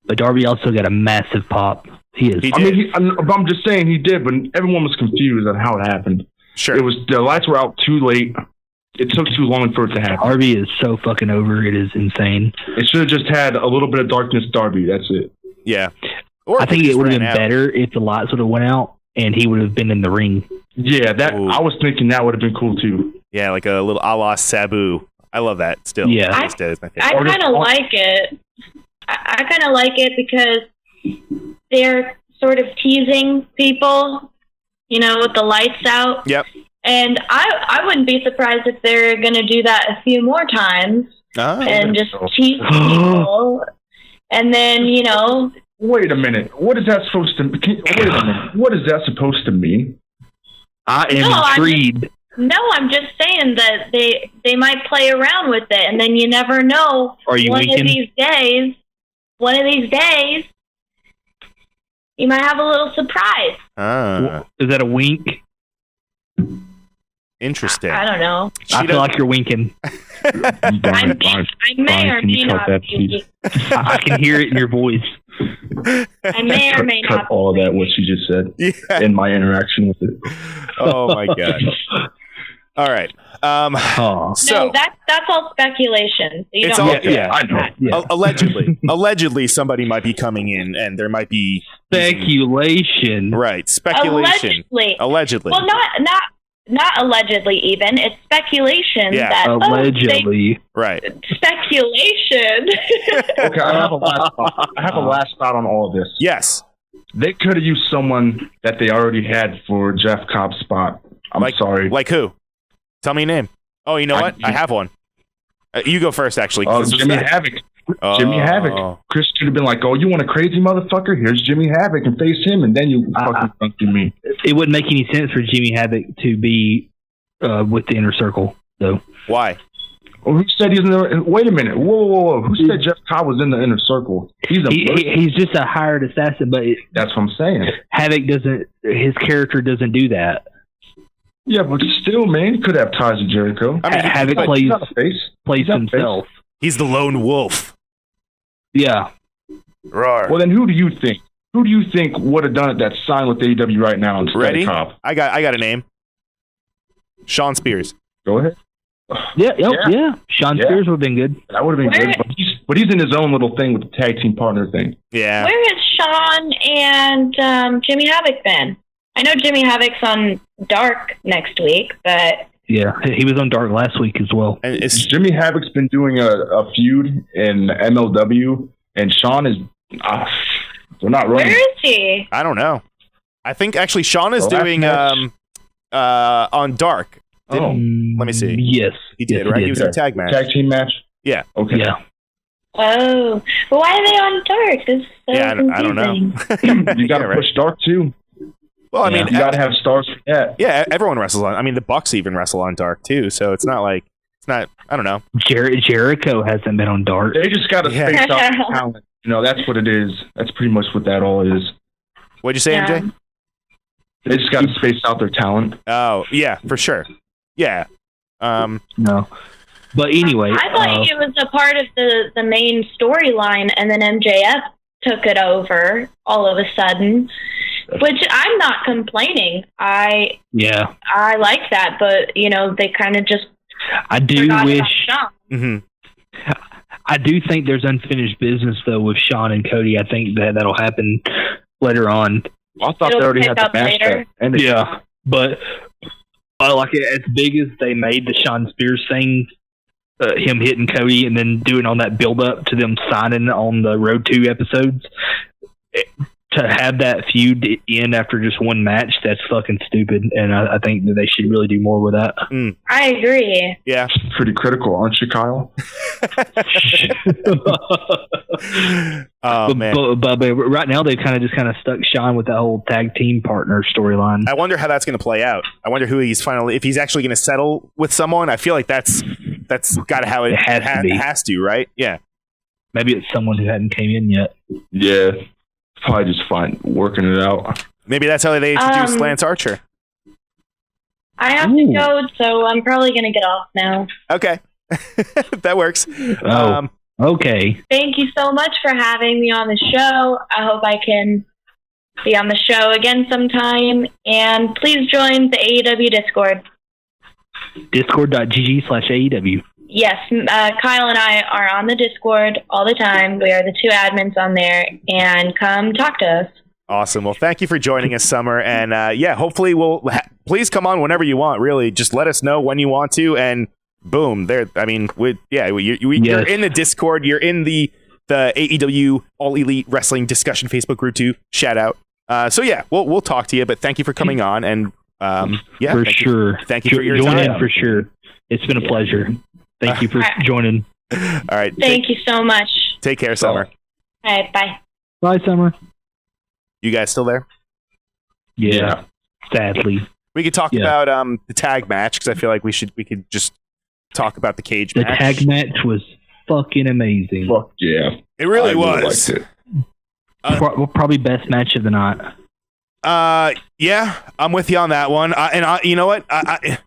But Darby also got a massive pop. I'm just saying he did, but everyone was confused on how it happened. Sure. The lights were out too late. It took too long for it to happen. Darby is so fucking over. It is insane. It should have just had a little bit of darkness Darby. That's it. Yeah. I think it would have been better if the lights would have went out and he would have been in the ring. Yeah, I was thinking that would have been cool too. Yeah, like a little a la Sabu. I love that still. Yeah. I kind of like it. I kind of like it because they're sort of teasing people, with the lights out. Yep. And I wouldn't be surprised if they're going to do that a few more times and just tease people. And then, Wait a minute. What is that supposed to mean? Wait a minute. What is that supposed to mean? I am intrigued. I'm just saying that they might play around with it, and then you never know. Are you winking? One of these days, you might have a little surprise. Is that a wink? Interesting. I don't know. I feel like you're winking. I may or may not be. I can hear it in your voice. I may or may not. Cut all of that, what you just said, in my interaction with it. Oh, my God. All right. So no, that's all speculation. So I know. Yeah. Allegedly, somebody might be coming in, and there might be speculation. Right, speculation. Allegedly. Well, not allegedly. Even it's speculation. Yeah, that allegedly. Right. Speculation. Okay, I have a last thought on all of this. Yes. They could have used someone that they already had for Jeff Cobb's spot. I'm sorry. Like who? Tell me a name. Oh, you know what? I have one. You go first, actually. Jimmy Havoc. Jimmy Havoc. Chris could have been like, "Oh, you want a crazy motherfucker? Here's Jimmy Havoc, and face him, and then you fucking dunk to me." It wouldn't make any sense for Jimmy Havoc to be with the Inner Circle, though. Why? Well, who said he's in the? Wait a minute. Whoa. Who said Jeff Cobb was in the Inner Circle? He's just a hired assassin, but that's what I'm saying. Havoc doesn't. His character doesn't do that. Yeah, but still, man, he could have ties to Jericho. I mean, Havoc plays himself. He's the lone wolf. Yeah. Roar. Well, then who do you think? Who do you think would have done it that's signed with AEW right now instead of Cobb? I got a name. Sean Spears. Go ahead. Yeah. Sean Spears would have been good. That would have been good. But he's in his own little thing with the tag team partner thing. Yeah. Where has Sean and Jimmy Havoc been? I know Jimmy Havoc's on Dark next week, but Yeah, he was on Dark last week as well. And it's Jimmy Havoc's been doing a feud in MLW, and Sean is they're not running. where is he? I don't know. I think actually Sean is The last doing match- on Dark. Let me see. Yes. He did, Yes, right? He was in a tag match. Tag team match. Yeah. Okay. Yeah. Oh, but why are they on Dark? This is so Yeah, I don't know. confusing. You got to Yeah, right. push Dark too. Well, I mean, You got to have stars for that. yeah, everyone wrestles on. I mean, the Bucks even wrestle on Dark too. So it's not like it's not. I don't know. Jericho hasn't been on Dark. They just got to Yeah. space out the talent. That's what it is. That's pretty much what that all is. What'd you say, Yeah. MJ? They just got to space out their talent. Oh, yeah, for sure. Yeah. No. But anyway, I thought it was a part of the main storyline, and then MJF took it over all of a sudden, which I'm not complaining. I like that, but they kind of just I do forgot about wish. Sean. Mm-hmm. I do think there's unfinished business though with Sean and Cody. I think that'll happen later on. I thought It'll they already pick had the up match later. that ended. Yeah, but like as big as they made the Sean Spears thing, him hitting Cody and then doing all that build up to them signing on the Road 2 episodes, to have that feud end after just one match, that's fucking stupid. And I think that they should really do more with that. I agree. Yeah. Pretty critical, aren't you, Kyle? Oh man. But right now they've kind of stuck Sean with that whole tag team partner storyline. I wonder how that's going to play out. I wonder who he's if he's actually going to settle with someone. I feel like that's got to how it has to, right? Yeah. Maybe it's someone who hadn't came in yet. Yeah. Probably just working it out. Maybe that's how they introduced Lance Archer. I have to go, so I'm probably going to get off now. Okay. That works. Okay. Thank you so much for having me on the show. I hope I can be on the show again sometime. And please join the AEW Discord. Discord.gg/AEW. Yes, Kyle and I are on the Discord all the time. We are the two admins on there, and come talk to us. Awesome. Well, thank you for joining us, Summer. And hopefully please come on whenever you want. Really, just let us know when you want to, and boom, there. I mean, you're in the Discord. You're in the AEW All Elite Wrestling Discussion Facebook group too. Shout out. So yeah, we'll talk to you. But thank you for coming on, and for sure. Thank you for your join time. in for sure. It's been a pleasure. Thank you for joining. All right. Thank you so much. Take care, Summer. All right, bye. Bye, Summer. You guys still there? Yeah. Sadly. We could talk about the tag match because I feel like we could just talk about the cage The match. tag match was fucking amazing. Fuck yeah. It really I was. liked it. Probably best match of the night. Yeah, I'm with you on that one. You know what? I,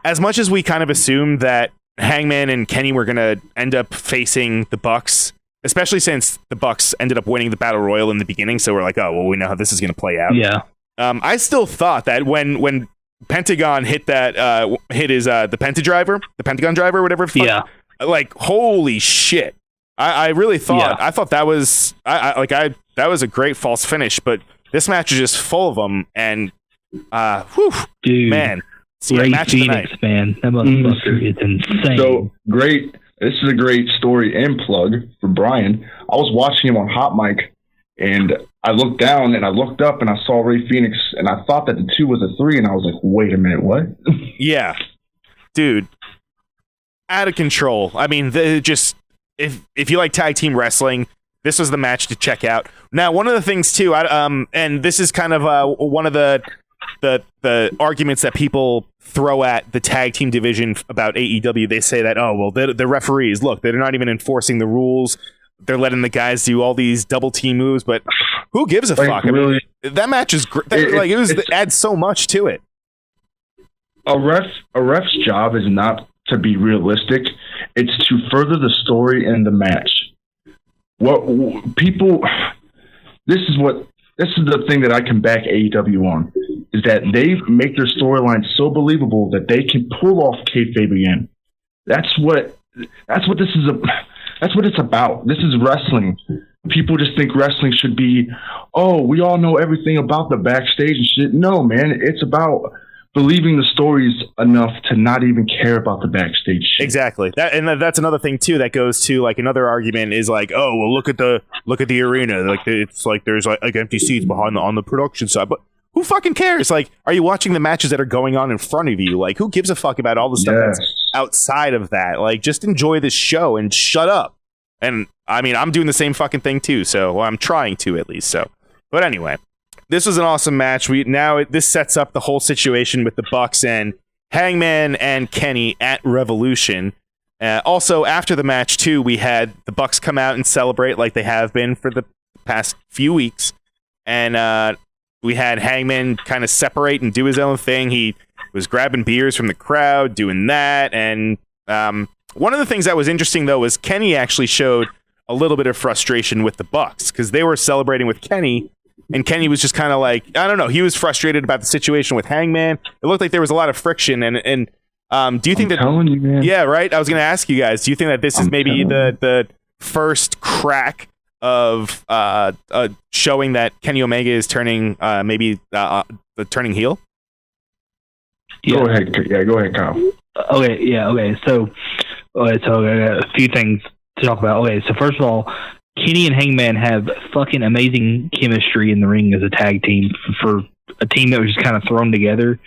as much as we kind of assumed that Hangman and Kenny were going to end up facing the Bucks, especially since the Bucks ended up winning the Battle Royal in the beginning, so we're like, oh, well, we know how this is going to play out. Yeah. I still thought that when Pentagon hit that his the Pentagon driver, whatever. Yeah. Like, holy shit! I really thought I thought that was that was a great false finish, but this match is just full of them, and dude, man, Ray match of the Phoenix, night. man, that motherfucker is insane. So great. This is a great story and plug for Brian. I was watching him on Hot Mic, and I looked down and I looked up and I saw Ray Phoenix, and I thought that the 2 was a 3, and I was like, wait a minute, what? Yeah, dude, out of control. I mean, just if you like tag team wrestling, this was the match to check out. Now, one of the things too, and this is kind of one of the arguments that people throw at the tag team division about AEW. They say that, oh, well, the referees, look, they're not even enforcing the rules. They're letting the guys do all these double team moves, but who gives a fuck? Really, I mean, that match is great. It adds so much to it. A ref's job is not to be realistic. It's to further the story and the match. This is the thing that I can back AEW on, is that they make their storyline so believable that they can pull off kayfabe again. That's what this is. That's what it's about. This is wrestling. people just think wrestling should be, oh, we all know everything about the backstage and shit. No, man, it's about believing the stories enough to not even care about the backstage shit. Exactly. That's another thing too that goes to like another argument is like, oh, well, look at the arena. Like it's like there's like empty seats behind on the production side, but who fucking cares? Like, are you watching the matches that are going on in front of you? Like, who gives a fuck about all the stuff that's outside of that? Like, just enjoy this show and shut up. And I mean, I'm doing the same fucking thing too. So I'm trying to at least. So, but anyway. This was an awesome match. This sets up the whole situation with the Bucks and Hangman and Kenny at Revolution. Also, after the match, too, we had the Bucks come out and celebrate like they have been for the past few weeks. And we had Hangman kind of separate and do his own thing. He was grabbing beers from the crowd, doing that. And one of the things that was interesting, though, was Kenny actually showed a little bit of frustration with the Bucks because they were celebrating with Kenny. And Kenny was just kind of like, I don't know, he was frustrated about the situation with Hangman. It looked like there was a lot of friction. And do you think that... telling you, man. Yeah, right? I was going to ask you guys, do you think that this is maybe the first crack of showing that Kenny Omega is turning turning heel? Yeah. Go ahead. Yeah, go ahead, Kyle. Okay. So I got a few things to talk about. Okay, so first of all, Kenny and Hangman have fucking amazing chemistry in the ring as a tag team. For a team that was just kind of thrown together,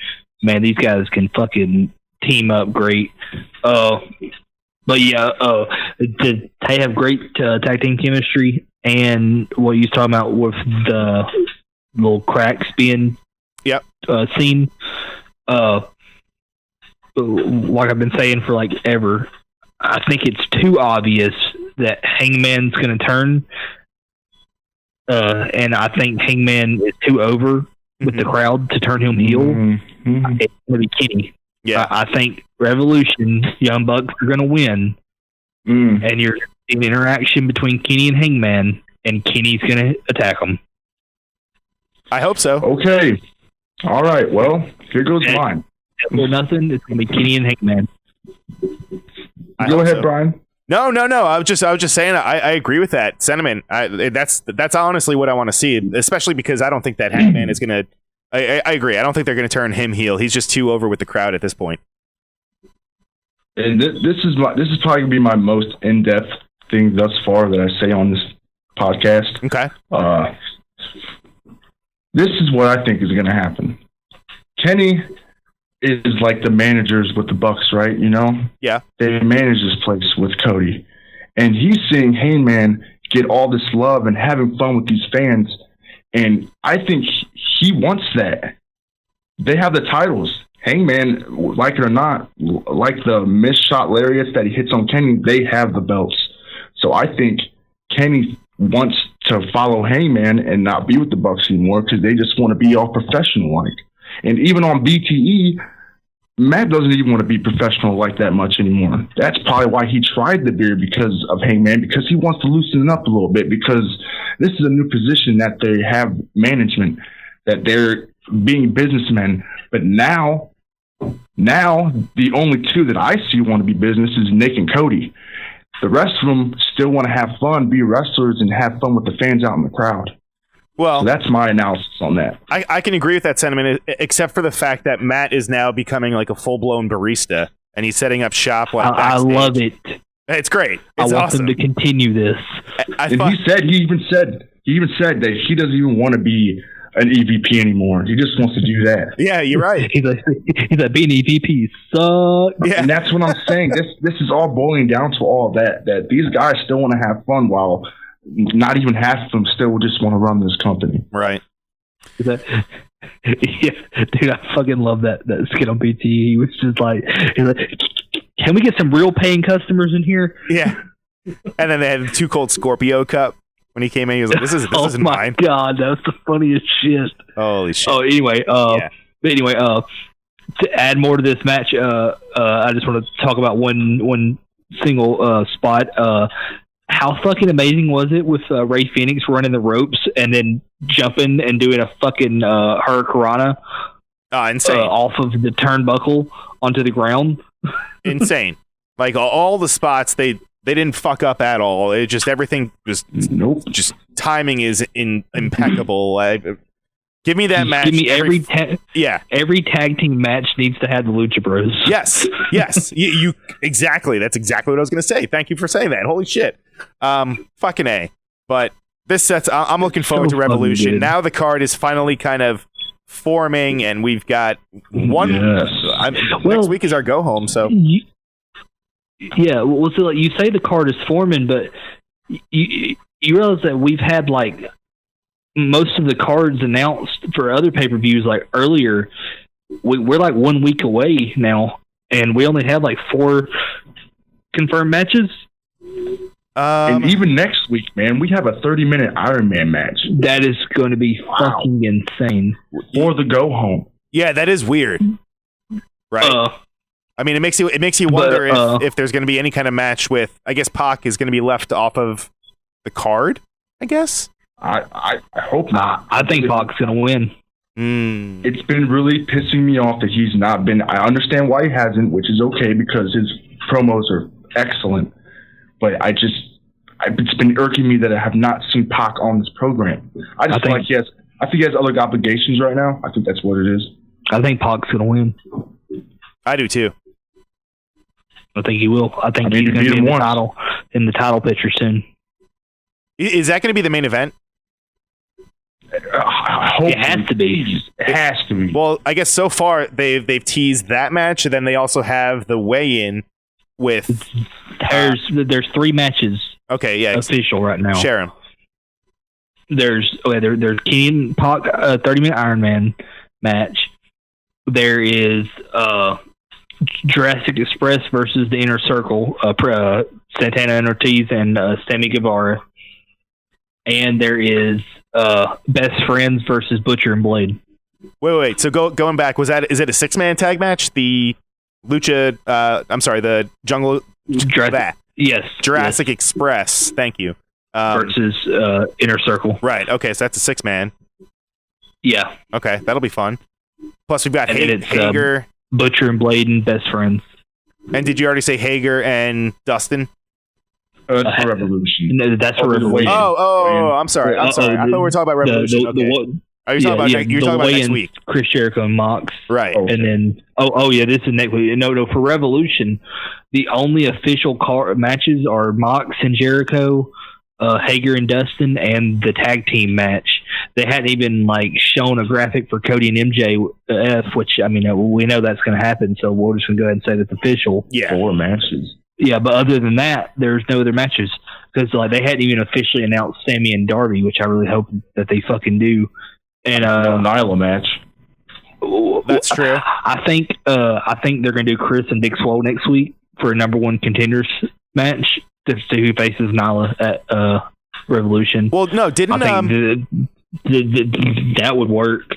man, these guys can fucking team up great. But yeah, they have great tag team chemistry. And what you was talking about with the little cracks being seen, like I've been saying for like ever, I think it's too obvious that Hangman's going to turn, and I think Hangman is too over with the crowd to turn him heel. Mm-hmm. It's going to be Kenny. Yeah, I think Revolution, Young Bucks are going to win, and you're in interaction between Kenny and Hangman, and Kenny's going to attack him. I hope so. Okay. All right. Well, here goes mine. Or nothing. It's going to be Kenny and Hangman. Go ahead, Brian. No. I was just saying. I agree with that sentiment. That's honestly what I want to see, especially because I don't think that Hangman is gonna. I agree. I don't think they're gonna turn him heel. He's just too over with the crowd at this point. And this is probably gonna be my most in-depth thing thus far that I say on this podcast. Okay. This is what I think is gonna happen. Kenny is like the managers with the Bucks, right? You know? Yeah. They manage this place with Cody. And he's seeing Hangman get all this love and having fun with these fans. And I think he wants that. They have the titles. Hangman, like it or not, like the missed shot lariats that he hits on Kenny, they have the belts. So I think Kenny wants to follow Hangman and not be with the Bucks anymore because they just want to be all professional-like. And even on BTE, Matt doesn't even want to be professional like that much anymore. That's probably why he tried the beer, because of Hangman, because he wants to loosen it up a little bit, because this is a new position that they have management, that they're being businessmen. But now the only two that I see want to be business is Nick and Cody. The rest of them still want to have fun, be wrestlers, and have fun with the fans out in the crowd. Well, so that's my analysis on that. I can agree with that sentiment, except for the fact that Matt is now becoming like a full-blown barista, and he's setting up shop. I love it. It's great. It's awesome. I want them to continue this. He even said that he doesn't even want to be an EVP anymore. He just wants to do that. Yeah, you're right. he's like being EVP sucks. Yeah. And that's what I'm saying. This is all boiling down to all that these guys still want to have fun while not even half of them still just want to run this company. Right. Yeah, dude, I fucking love that skit on BT. He was just like, can we get some real paying customers in here? Yeah. And then they had the Too Cold Scorpio cup. When he came in, he was like, this isn't mine. Oh my God, that was the funniest shit. Holy shit. Oh, anyway, to add more to this match, I just want to talk about one single spot. How fucking amazing was it with Ray Phoenix running the ropes and then jumping and doing a fucking hurricanrana insane off of the turnbuckle onto the ground? Insane. Like all the spots, they They didn't fuck up at all. It just everything was just timing is impeccable. Give me that match. Give me every tag team match needs to have the Lucha Bros. Yes. You exactly. That's exactly what I was going to say. Thank you for saying that. Holy shit. Fucking A. But this sets. I'm looking forward to Revolution. Now the card is finally kind of forming, and we've got one. Next week is our go home. So well, so you say the card is forming, but you realize that we've had like most of the cards announced for other pay-per-views like earlier. We're like 1 week away now, and we only have like 4 confirmed matches. And even next week, man, we have a 30-minute Iron Man match. That is going to be fucking insane. For the go home. Yeah, that is weird. Right. I mean, it makes you wonder if there's going to be any kind of match with. I guess Pac is going to be left off of the card. I guess. I hope not. I think Pac's going to win. It's been really pissing me off that he's not been. I understand why he hasn't, which is okay because his promos are excellent. But it's been irking me that I have not seen Pac on this program. I think he has other obligations right now. I think that's what it is. I think Pac's going to win. I do too. I think he will. I think he's going to be in the title picture soon. Is that going to be the main event? It has to be. It has to be. Well, I guess so far they've teased that match, and then they also have the weigh-in with. There's 3 matches. Okay, yeah, official right now. Share them. There's Kenny Pac 30-minute Iron Man match. There is Jurassic Express versus the Inner Circle, Santana and Ortiz and Sammy Guevara. And there is Best Friends versus Butcher and Blade. Wait. So going back, is it a 6-man tag match? The Lucha, the Jungle. Jurassic Express. Thank you. Versus Inner Circle. Right. Okay. So that's a 6-man. Yeah. Okay. That'll be fun. Plus, we've got Hager, Butcher and Blade, and Best Friends. And did you already say Hager and Dustin? That's for Revolution. No, that's for Revolution. I'm sorry. I thought we were talking about Revolution. Are you talking about you're talking about next week? Chris Jericho and Mox. Right. And then this is next week. No, for Revolution, the only official matches are Mox and Jericho, Hager and Dustin, and the tag team match. They hadn't even shown a graphic for Cody and MJF, which we know that's going to happen. So we're just going to go ahead and say that's official. Yeah. 4 matches. Yeah, but other than that, there's no other matches because they hadn't even officially announced Sammy and Darby, which I really hope that they fucking do. And no Nyla match. That's true. I think they're going to do Chris and Big Swole next week for a number 1 contenders match to see who faces Nyla at Revolution. Well, no, didn't that would work?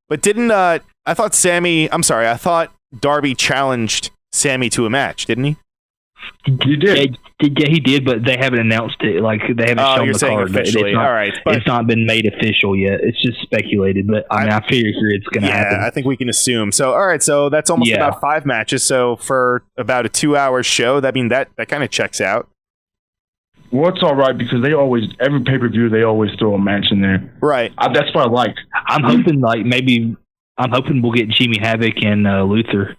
But didn't I thought Darby challenged Sammy to a match, didn't he? He did. Yeah, he did, but they haven't announced it. They haven't shown the card. Officially. It's not, all right. It's not been made official yet. It's just speculated, but I figure it's going to happen. Yeah, I think we can assume. So, all right. So that's almost about 5 matches. So for about a 2-hour show, that kind of checks out. Well, it's all right because every pay-per-view, they always throw a match in there. Right. That's what I like. I'm hoping we'll get Jimmy Havoc and Luther.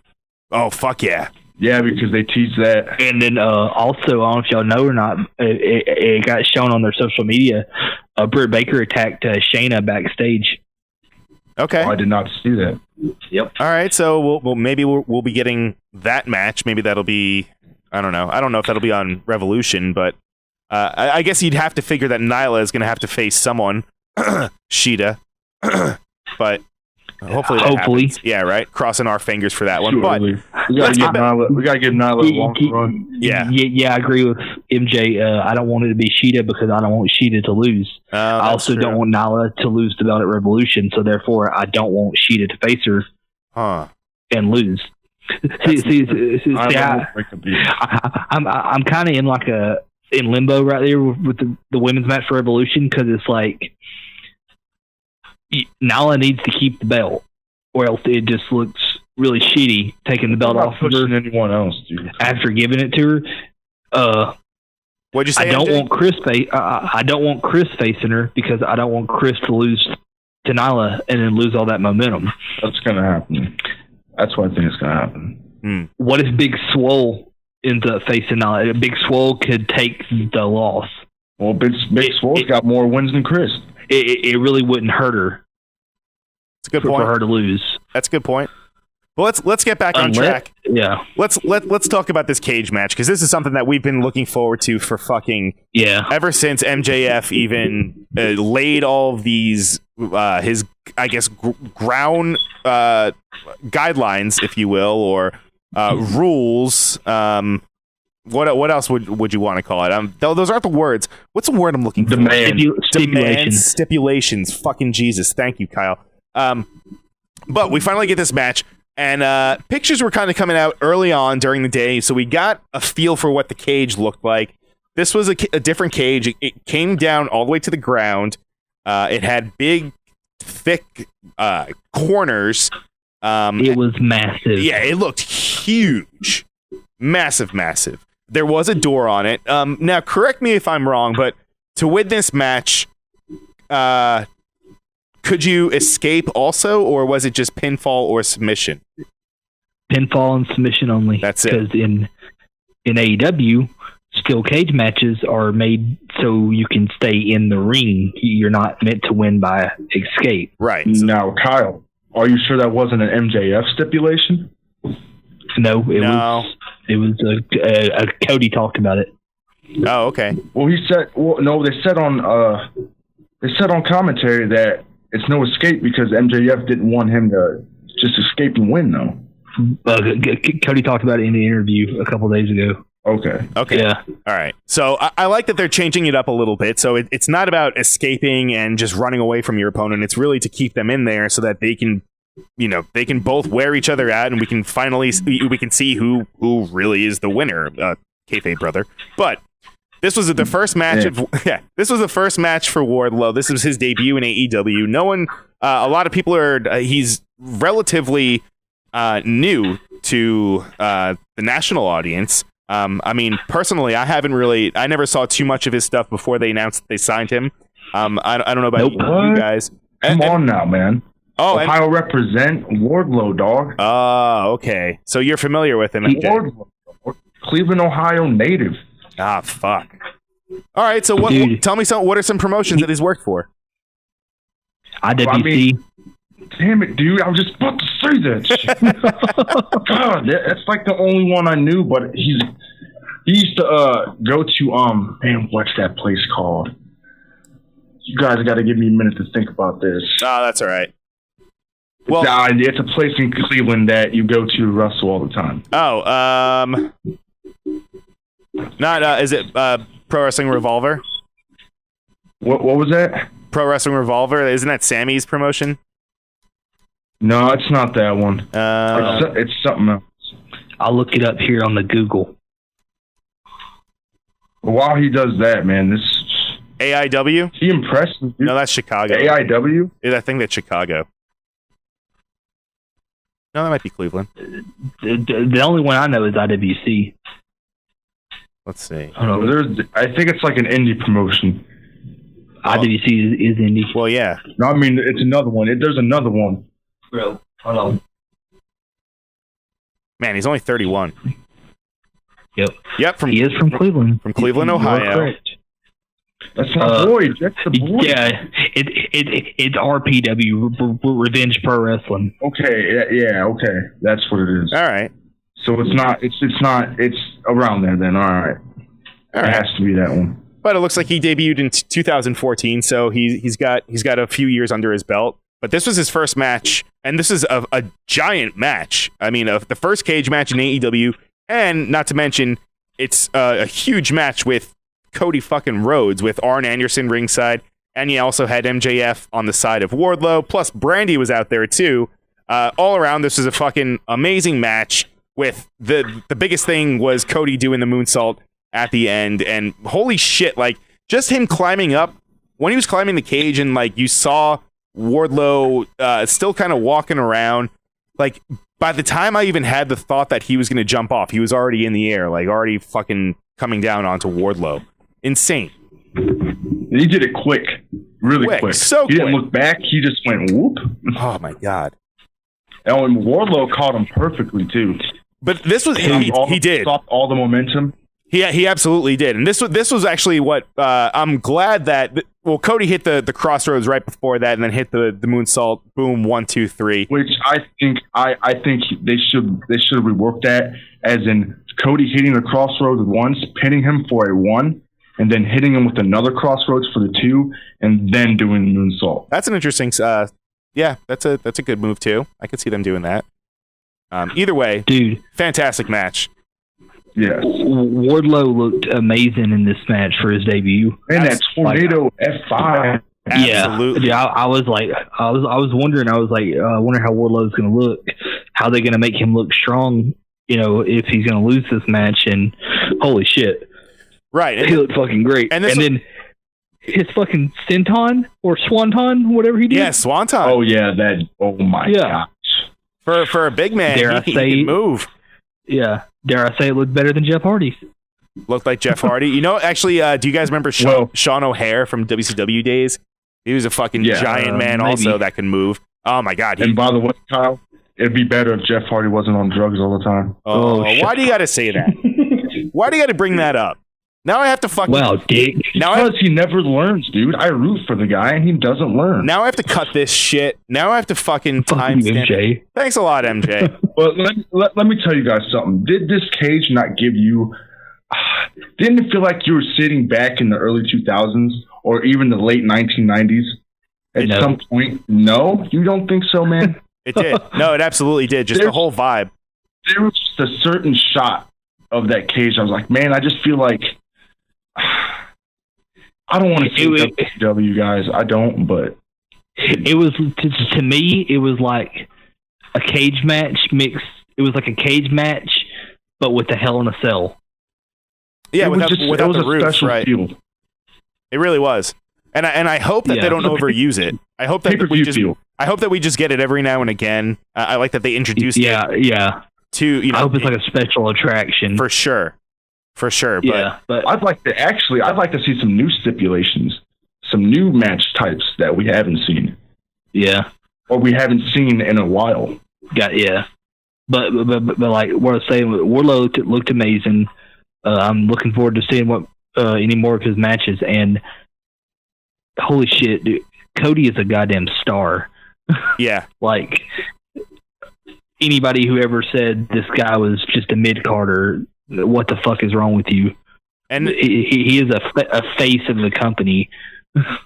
Oh, fuck yeah. Yeah, because they tease that. And then also, I don't know if y'all know or not, it got shown on their social media. Britt Baker attacked Shayna backstage. Okay. Oh, I did not see that. Yep. All right, so maybe we'll be getting that match. Maybe that'll be, I don't know. I don't know if that'll be on Revolution, but I guess you'd have to figure that Nyla is going to have to face someone, Sheeta. But hopefully that happens. Yeah, right. Crossing our fingers for that one. But we gotta give Nyla a long run. Yeah, I agree with MJ. I don't want it to be Sheeta because I don't want Sheeta to lose. I also don't want Nyla to lose the belt at Revolution, so therefore I don't want Sheeta to face her and lose. I'm kind of in limbo right there with the women's match for Revolution because it's Nyla needs to keep the belt, or else it just looks really shitty taking the belt off of her. Anyone else, dude. After giving it to her, What'd you say? I don't MJ? want Chris I don't want Chris facing her because I don't want Chris to lose to Nyla and then lose all that momentum. That's gonna happen. That's what I think is gonna happen. What if Big Swole ends up facing Nyla? Big Swole could take the loss. Well, Big Swole's got more wins than Chris. It really wouldn't hurt her. That's a good point. For her to lose. That's a good point. Well, let's get back on track. Yeah. Let's talk about this cage match because this is something that we've been looking forward to for fucking ever since MJF even laid all of these his ground guidelines, if you will, or rules. What else would you want to call it? Those aren't the words. What's the word I'm looking for? Stipulations. Fucking Jesus. Thank you, Kyle. But we finally get this match, and pictures were kind of coming out early on during the day, so we got a feel for what the cage looked like. This was a different cage. It came down all the way to the ground. It had big, thick corners. It was massive. Yeah, it looked huge. Massive. There was a door on it. Now, correct me if I'm wrong, but to win this match, could you escape also, or was it just pinfall or submission? Pinfall and submission only. That's it. Because in AEW, steel cage matches are made so you can stay in the ring. You're not meant to win by escape. Right. Now, Kyle, are you sure that wasn't an MJF stipulation? No, it was Cody talked about it. Oh, okay. Well, he said. Well, no, they said on commentary that it's no escape because MJF didn't want him to just escape and win, though. Cody talked about it in the interview a couple days ago. Okay. Yeah. All right. So I like that they're changing it up a little bit. So it's not about escaping and just running away from your opponent. It's really to keep them in there so that they can, they can both wear each other out, and we can see who really is the winner, kayfabe brother. But this was the first match this was the first match for Wardlow. This was his debut in AEW. No one, a lot of people he's relatively new to the national audience. I mean, personally, I never saw too much of his stuff before they announced that they signed him. I don't know about you guys. Come on now, man. Oh, Ohio represent Wardlow, dog. Oh, okay. So you're familiar with him, Wardlow, Cleveland, Ohio native. Ah, fuck. All right. So tell me what are some promotions that he's worked for? IWC. Damn it, dude! I was just about to say that shit. God, that's like the only one I knew. But he used to go to man, what's that place called? You guys got to give me a minute to think about this. Oh, that's all right. Well, it's a place in Cleveland that you go to wrestle all the time. Oh, not is it Pro Wrestling Revolver? What was that? Pro Wrestling Revolver? Isn't that Sammy's promotion? No, it's not that one. It's something else. I'll look it up here on the Google. While he does that, man, this AIW? He impressed me. No, that's Chicago. AIW? I think that's Chicago. No, that might be Cleveland. The only one I know is IWC. Let's see. I think it's like an indie promotion. IWC is indie. Well, yeah. No, I mean, it's another one. There's another one. Bro, hold on. Man, he's only 31. Yep. He is from Cleveland. From Cleveland, Ohio. That's my boy. That's the boy. Yeah, it's RPW, Revenge Pro Wrestling. Okay, yeah, okay, that's what it is. All right. So it's not. It's around there then. All right. It has to be that one. But it looks like he debuted in 2014, so he's got a few years under his belt. But this was his first match, and this is a giant match. I mean, the first cage match in AEW, and not to mention, it's a huge match with Cody fucking Rhodes, with Arn Anderson ringside, and you also had MJF on the side of Wardlow, plus Brandy was out there too. All around, this was a fucking amazing match. With the biggest thing was Cody doing the moonsault at the end, and holy shit, like just him climbing up when he was climbing the cage, and like you saw Wardlow still kind of walking around. Like by the time I even had the thought that he was going to jump off, he was already in the air, like already fucking coming down onto Wardlow. Insane. He did it quick. Really quick. So he didn't quick. look back. He just went whoop. Oh, my God. And Wardlow caught him perfectly, too. But this was... He did. Stopped all the momentum. He absolutely did. And this was actually what... I'm glad that... Well, Cody hit the crossroads right before that and then hit the moonsault. Boom, 1, 2, 3. Which I think they should rework that, as in Cody hitting the crossroads once, pinning him for a 1, and then hitting him with another crossroads for the 2, and then doing the moonsault. That's an interesting... yeah, that's a good move, too. I could see them doing that. Either way, dude, fantastic match. Yes. Wardlow looked amazing in this match for his debut. And that tornado F5. Absolutely. Yeah, I was wondering. I was like, I wonder how Wardlow's going to look. How they going to make him look strong? You know, if he's going to lose this match. And holy shit, right? He looked fucking great. And then his fucking senton or swanton, whatever he did. Yeah, swanton. Oh yeah, that. Oh my gosh. For a big man, he can move. Yeah. Dare I say it looked better than Jeff Hardy's? Looked like Jeff Hardy. You know, actually, do you guys remember Sean O'Hare from WCW days? He was a fucking giant man also that can move. Oh, my God. And by the way, Kyle, it'd be better if Jeff Hardy wasn't on drugs all the time. Oh, why do you got to say that? Why do you got to bring that up? Now I have to fucking... Well, dick. Because he never learns, dude. I root for the guy, and he doesn't learn. Now I have to cut this shit. Now I have to fucking timestamp it. Thanks a lot, MJ. Well, let me tell you guys something. Did this cage not give you... Didn't it feel like you were sitting back in the early 2000s or even the late 1990s at some point? No? You don't think so, man? It did. No, it absolutely did. Just the whole vibe. There was just a certain shot of that cage. I was like, man, I just feel like... I don't want to see WCW, guys. I don't, but... It was, to me, it was like a cage match mixed. It was like a cage match, but with the Hell in a Cell. Yeah, without the roof, right? Feel. It really was, and I hope that they don't overuse it. I hope that we just get it every now and again. I like that they introduced it. To I hope it's like a special attraction for sure. But I'd like to see some new stipulations, some new match types that we haven't seen. Yeah, or we haven't seen in a while. But like what I was saying, Wardlow looked amazing. I'm looking forward to seeing what any more of his matches. And holy shit, dude, Cody is a goddamn star. Yeah, like anybody who ever said this guy was just a mid-carder, what the fuck is wrong with you? And he is a face of the company.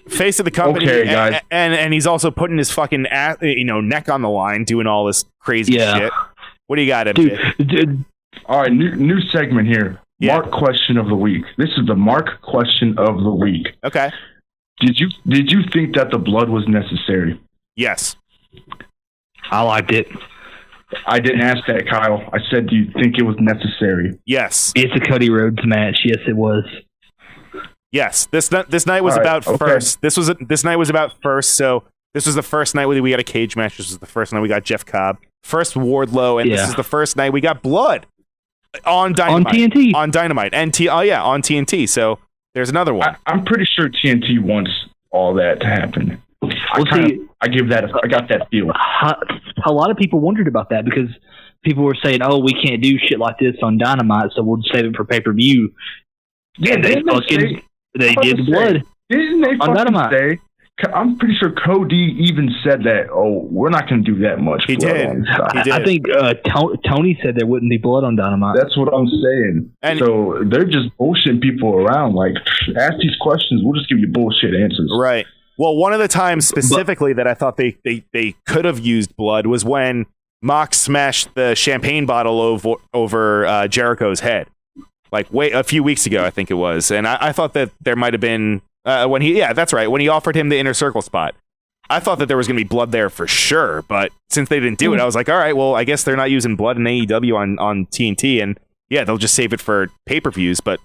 Face of the company, okay, guys. And he's also putting his fucking neck on the line, doing all this crazy shit. What do you got, MJ? Dude. All right, new segment here. Yeah. Mark question of the week. This is the Mark question of the week. Okay. Did you think that the blood was necessary? Yes. I liked it. I didn't ask that, Kyle. I said, do you think it was necessary? Yes. It's a Cody Rhodes match. Yes, it was. Yes. This night was about first. This night was about first. So this was the first night we got a cage match. This was the first night we got Jeff Cobb. First Wardlow, and this is the first night we got blood on Dynamite. On TNT. On Dynamite. On TNT. So there's another one. I'm pretty sure TNT wants all that to happen. I got that feel. A lot of people wondered about that because people were saying, "Oh, we can't do shit like this on Dynamite, so we'll save it for pay-per-view." Yeah, and they did blood. Didn't they on Dynamite? Say? I'm pretty sure Cody even said that. Oh, we're not going to do that much. He did. I think Tony said there wouldn't be blood on Dynamite. That's what I'm saying. And so they're just bullshitting people around. Like, ask these questions. We'll just give you bullshit answers. Right. Well, one of the times specifically that I thought they could have used blood was when Mox smashed the champagne bottle over Jericho's head. Like a few weeks ago, I think it was. And I thought that there might have been when he offered him the inner circle spot. I thought that there was going to be blood there for sure. But since they didn't do it, I was like, all right, well, I guess they're not using blood in AEW on TNT. And yeah, they'll just save it for pay-per-views. But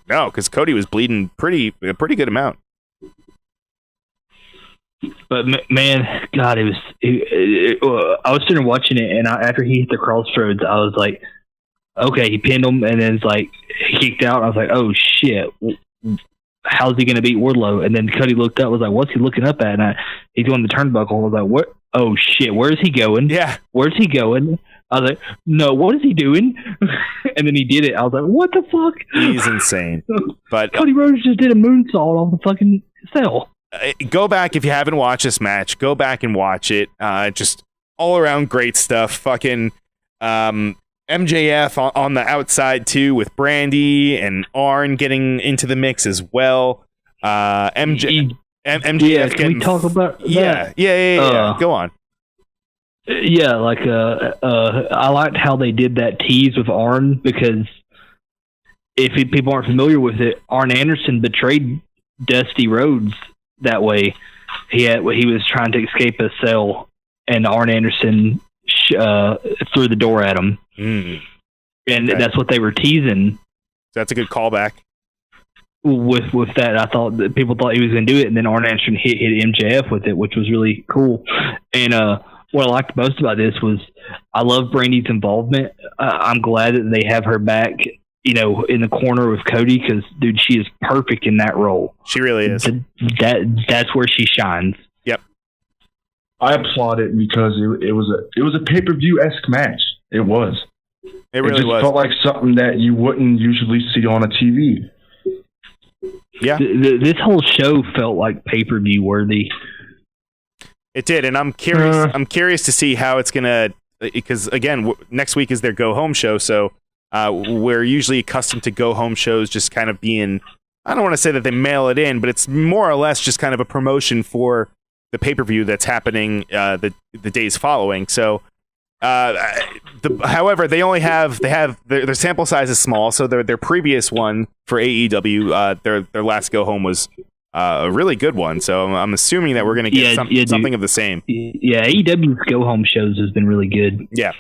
no, because Cody was bleeding a pretty good amount. But man, God, I was sitting watching it, and after he hit the crossroads, I was like, okay, he pinned him, and then it's like he kicked out. I was like, oh shit, how's he going to beat Wardlow? And then Cody looked up, was like, what's he looking up at? And he's on the turnbuckle. I was like, what? Oh shit, where's he going? Yeah, where's he going? I was like, no, what is he doing? And then he did it. I was like, what the fuck? He's insane. But Cody Rhodes just did a moonsault off the fucking cell. Go back if you haven't watched this match. Go back and watch it. Just all around great stuff. Fucking MJF on the outside too, with Brandy and Arn getting into the mix as well. MJF. Can we talk about that? Yeah. Go on. Yeah, like I liked how they did that tease with Arn, because if people aren't familiar with it, Arn Anderson betrayed Dusty Rhodes that way. He was trying to escape a cell, and Arn Anderson threw the door at him, and that's what they were teasing. That's a good callback. With that, I thought that people thought he was going to do it, and then Arn Anderson hit MJF with it, which was really cool. And what I liked most about this was I love Brandy's involvement. I'm glad that they have her back, in the corner with Cody, because, dude, she is perfect in that role. She really is. That's where she shines. Yep. I applaud it because it was a pay-per-view-esque match. It was. It really just was. Felt like something that you wouldn't usually see on a TV. Yeah. This whole show felt like pay-per-view worthy. It did, and I'm curious. I'm curious to see how it's gonna, because again, next week is their go home show. So we're usually accustomed to go home shows just kind of being, I don't want to say that they mail it in, but it's more or less just kind of a promotion for the pay per view that's happening the days following. So, however, they have their sample size is small, so their previous one for AEW, their last go home was a really good one, so I'm assuming that we're going to get something of the same. Yeah, AEW's go-home shows has been really good. Yeah.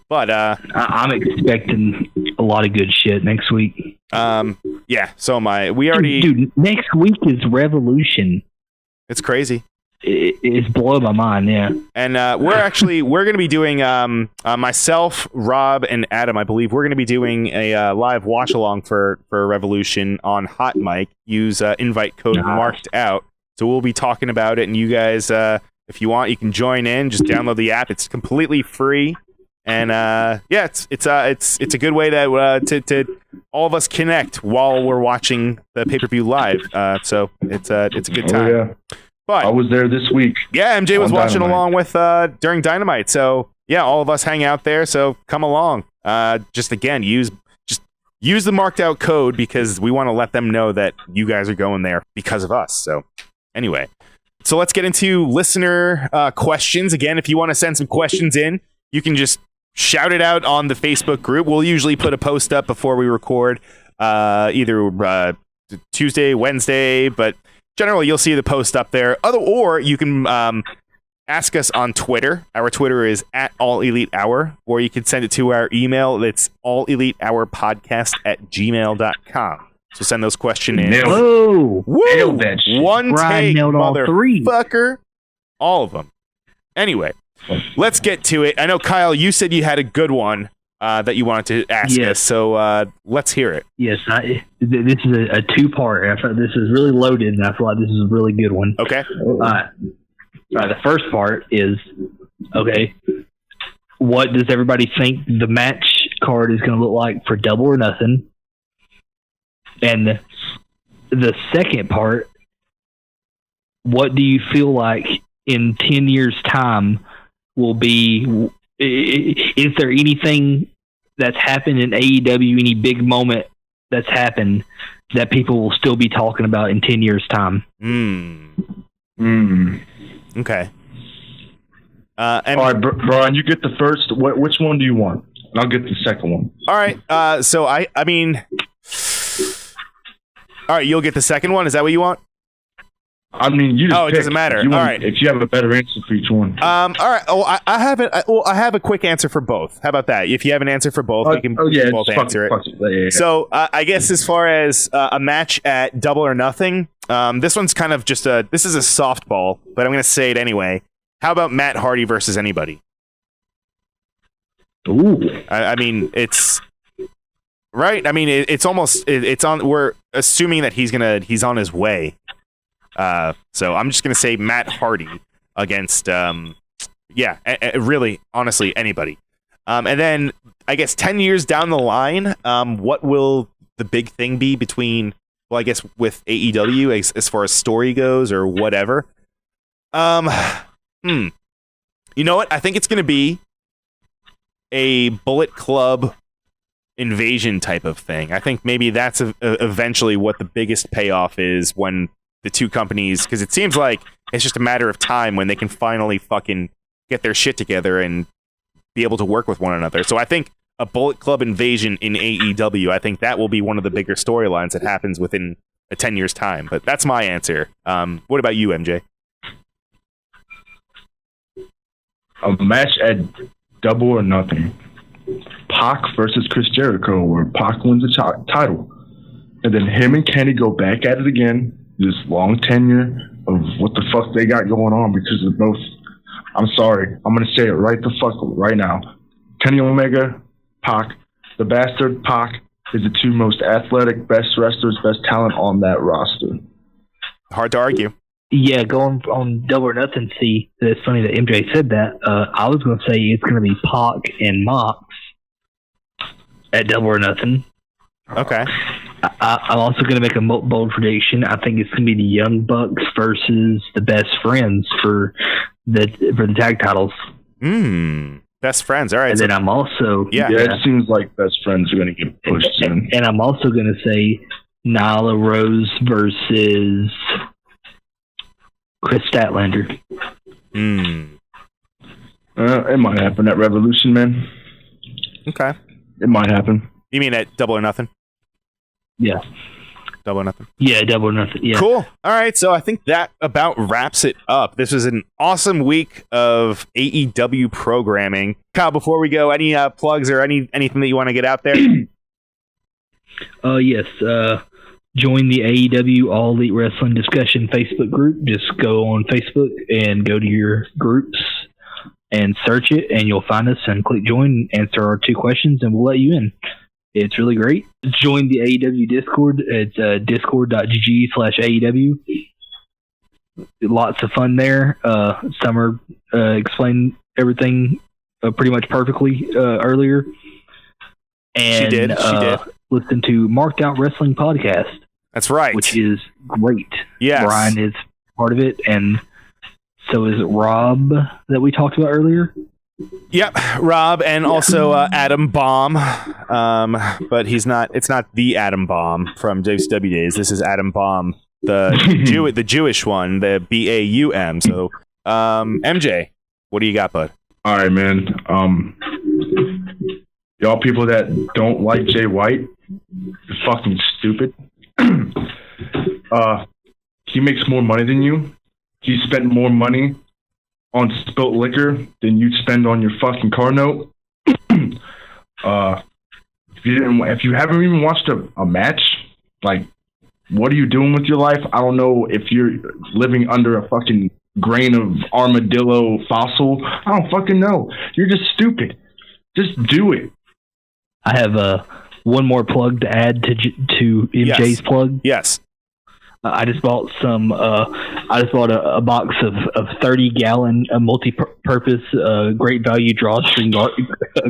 But I'm expecting a lot of good shit next week. Yeah, so am I. We already... Dude, next week is Revolution. It's crazy. It's blowing my mind, yeah. And we're going to be doing, myself, Rob, and Adam, I believe, we're going to be doing a live watch-along for Revolution on Hot Mic. Use invite code MARKEDOUT. So we'll be talking about it, and you guys, if you want, you can join in. Just download the app. It's completely free. And it's a good way to all of us connect while we're watching the pay-per-view live. So it's a good time. Oh, yeah. But I was there this week. Yeah, MJ was watching Dynamite. along with during Dynamite. So yeah, all of us hang out there. So come along. Just again, use the marked out code, because we want to let them know that you guys are going there because of us. So anyway, so let's get into listener questions. Again, if you want to send some questions in, you can just shout it out on the Facebook group. We'll usually put a post up before we record, either Tuesday, Wednesday, but generally, you'll see the post up there. Or you can ask us on Twitter. Our Twitter is @AllEliteHour, or you can send it to our email. It's allelitehourpodcast@gmail.com. So send those questions in. Whoa! Nailed that shit. One Brian take, nailed all three. motherfucker. All of them. Anyway, let's get to it. I know, Kyle, you said you had a good one that you wanted to ask us, so let's hear it. Yes, this is a two-part. I thought this is really loaded, and I feel like this is a really good one. Okay. The first part is, okay, what does everybody think the match card is going to look like for Double or Nothing? And the second part, what do you feel like in 10 years' time will be... Is there anything that's happened in AEW, any big moment that's happened that people will still be talking about in 10 years' time? Okay. All right, Brian, you get the first. Which one do you want? And I'll get the second one. All right. So I mean, all right, you'll get the second one. Is that what you want? I mean, you just it pick. doesn't matter. All right. If you have a better answer for each one. All right. Oh, I have it. I have a quick answer for both. How about that? If you have an answer for both, we can both answer it. Yeah. So I guess as far as a match at Double or Nothing, this one's kind of just this is a softball, but I'm going to say it anyway. How about Matt Hardy versus anybody? Ooh. I mean, it's right. I mean, it's almost it's on. We're assuming that he's on his way. So I'm just gonna say Matt Hardy against really, honestly, anybody. And then I guess 10 years down the line, what will the big thing be between? Well, I guess with AEW as far as story goes or whatever. You know what? I think it's gonna be a Bullet Club invasion type of thing. I think maybe that's eventually what the biggest payoff is when the two companies, because it seems like it's just a matter of time when they can finally fucking get their shit together and be able to work with one another. So I think a Bullet Club invasion in AEW, I think that will be one of the bigger storylines that happens within a 10 years time. But that's my answer. What about you, MJ? A match at Double or Nothing. Pac versus Chris Jericho, where Pac wins the title. And then him and Kenny go back at it again. This long tenure of what the fuck they got going on because of both. I'm sorry. I'm going to say it right the fuck right now. Kenny Omega, Pac, the bastard Pac is the two most athletic, best wrestlers, best talent on that roster. Hard to argue. Yeah, going on Double or Nothing. See, it's funny that MJ said that. I was going to say it's going to be Pac and Mox at Double or Nothing. Okay. I'm also going to make a bold prediction. I think it's going to be the Young Bucks versus the Best Friends for the tag titles. Best Friends. All right. And then I'm also it seems like Best Friends are going to get pushed soon. And I'm also going to say Nyla Rose versus Chris Statlander. It might happen at Revolution, man. Okay. It might happen. You mean at Double or Nothing? Yeah. Double or Nothing? Yeah, Double or Nothing. Yeah. Cool. All right, so I think that about wraps it up. This was an awesome week of AEW programming. Kyle, before we go, any plugs or anything that you want to get out there? Yes. Join the AEW All Elite Wrestling Discussion Facebook group. Just go on Facebook and go to your groups and search it, and you'll find us and click join, answer our 2 questions, and we'll let you in. It's really great. Join the AEW Discord. It's discord.gg/AEW. Lots of fun there. Summer explained everything pretty much perfectly earlier. And, she did. Listen to Marked Out Wrestling Podcast. That's right. Which is great. Yes. Brian is part of it, and so is Rob that we talked about earlier. Yep, Rob, and also Adam Bomb, but he's not. It's not the Adam Bomb from WCW days. This is Adam Bomb, the Jewish one, the BAUM. So, MJ, what do you got, bud? All right, man. Y'all people that don't like Jay White, you're fucking stupid. He makes more money than you. He spent more money on spilt liquor than you'd spend on your fucking car note. If you haven't even watched a match, like, what are you doing with your life? I don't know if you're living under a fucking grain of armadillo fossil. I don't fucking know. You're just stupid. Just do it. I have one more plug to add to MJ's plug. Yes. I just bought a box of 30-gallon multi-purpose great value drawstring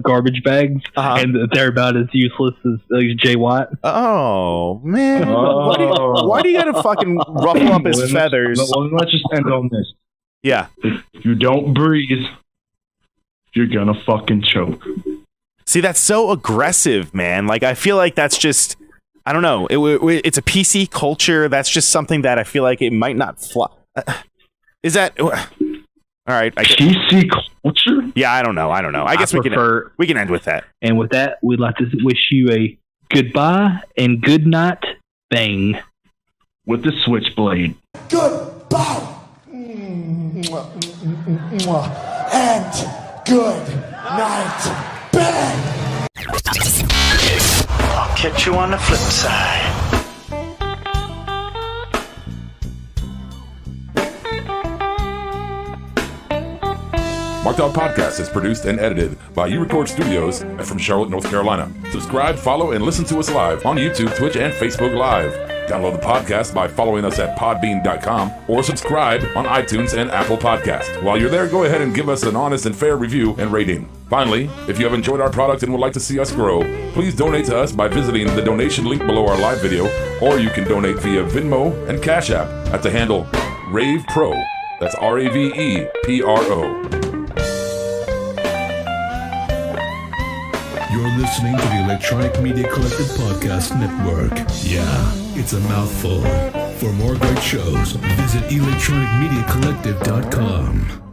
garbage bags, and they're about as useless as Jay White. Oh man! Why do you gotta fucking ruffle up his feathers? Let's just end on this. Yeah. If you don't breathe, you're gonna fucking choke. See, that's so aggressive, man. Like, I feel like that's just, I don't know. It's a PC culture. That's just something that I feel like it might not fly. Is that all right? PC culture? Yeah, I don't know. I guess we can end with that. And with that, we'd like to wish you a goodbye and good night, bang, with the switchblade. Goodbye. And good night. Bang! I'll catch you on the flip side. Marked Out Podcast is produced and edited by U-Record Studios from Charlotte, North Carolina. Subscribe, follow, and listen to us live on YouTube, Twitch, and Facebook Live. Download the podcast by following us at podbean.com or subscribe on iTunes and Apple Podcasts. While you're there, go ahead and give us an honest and fair review and rating. Finally, if you have enjoyed our product and would like to see us grow, please donate to us by visiting the donation link below our live video, or you can donate via Venmo and Cash App at the handle RavePro. That's RAVEPRO. You're listening to the Electronic Media Collective Podcast Network. Yeah, it's a mouthful. For more great shows, visit electronicmediacollective.com.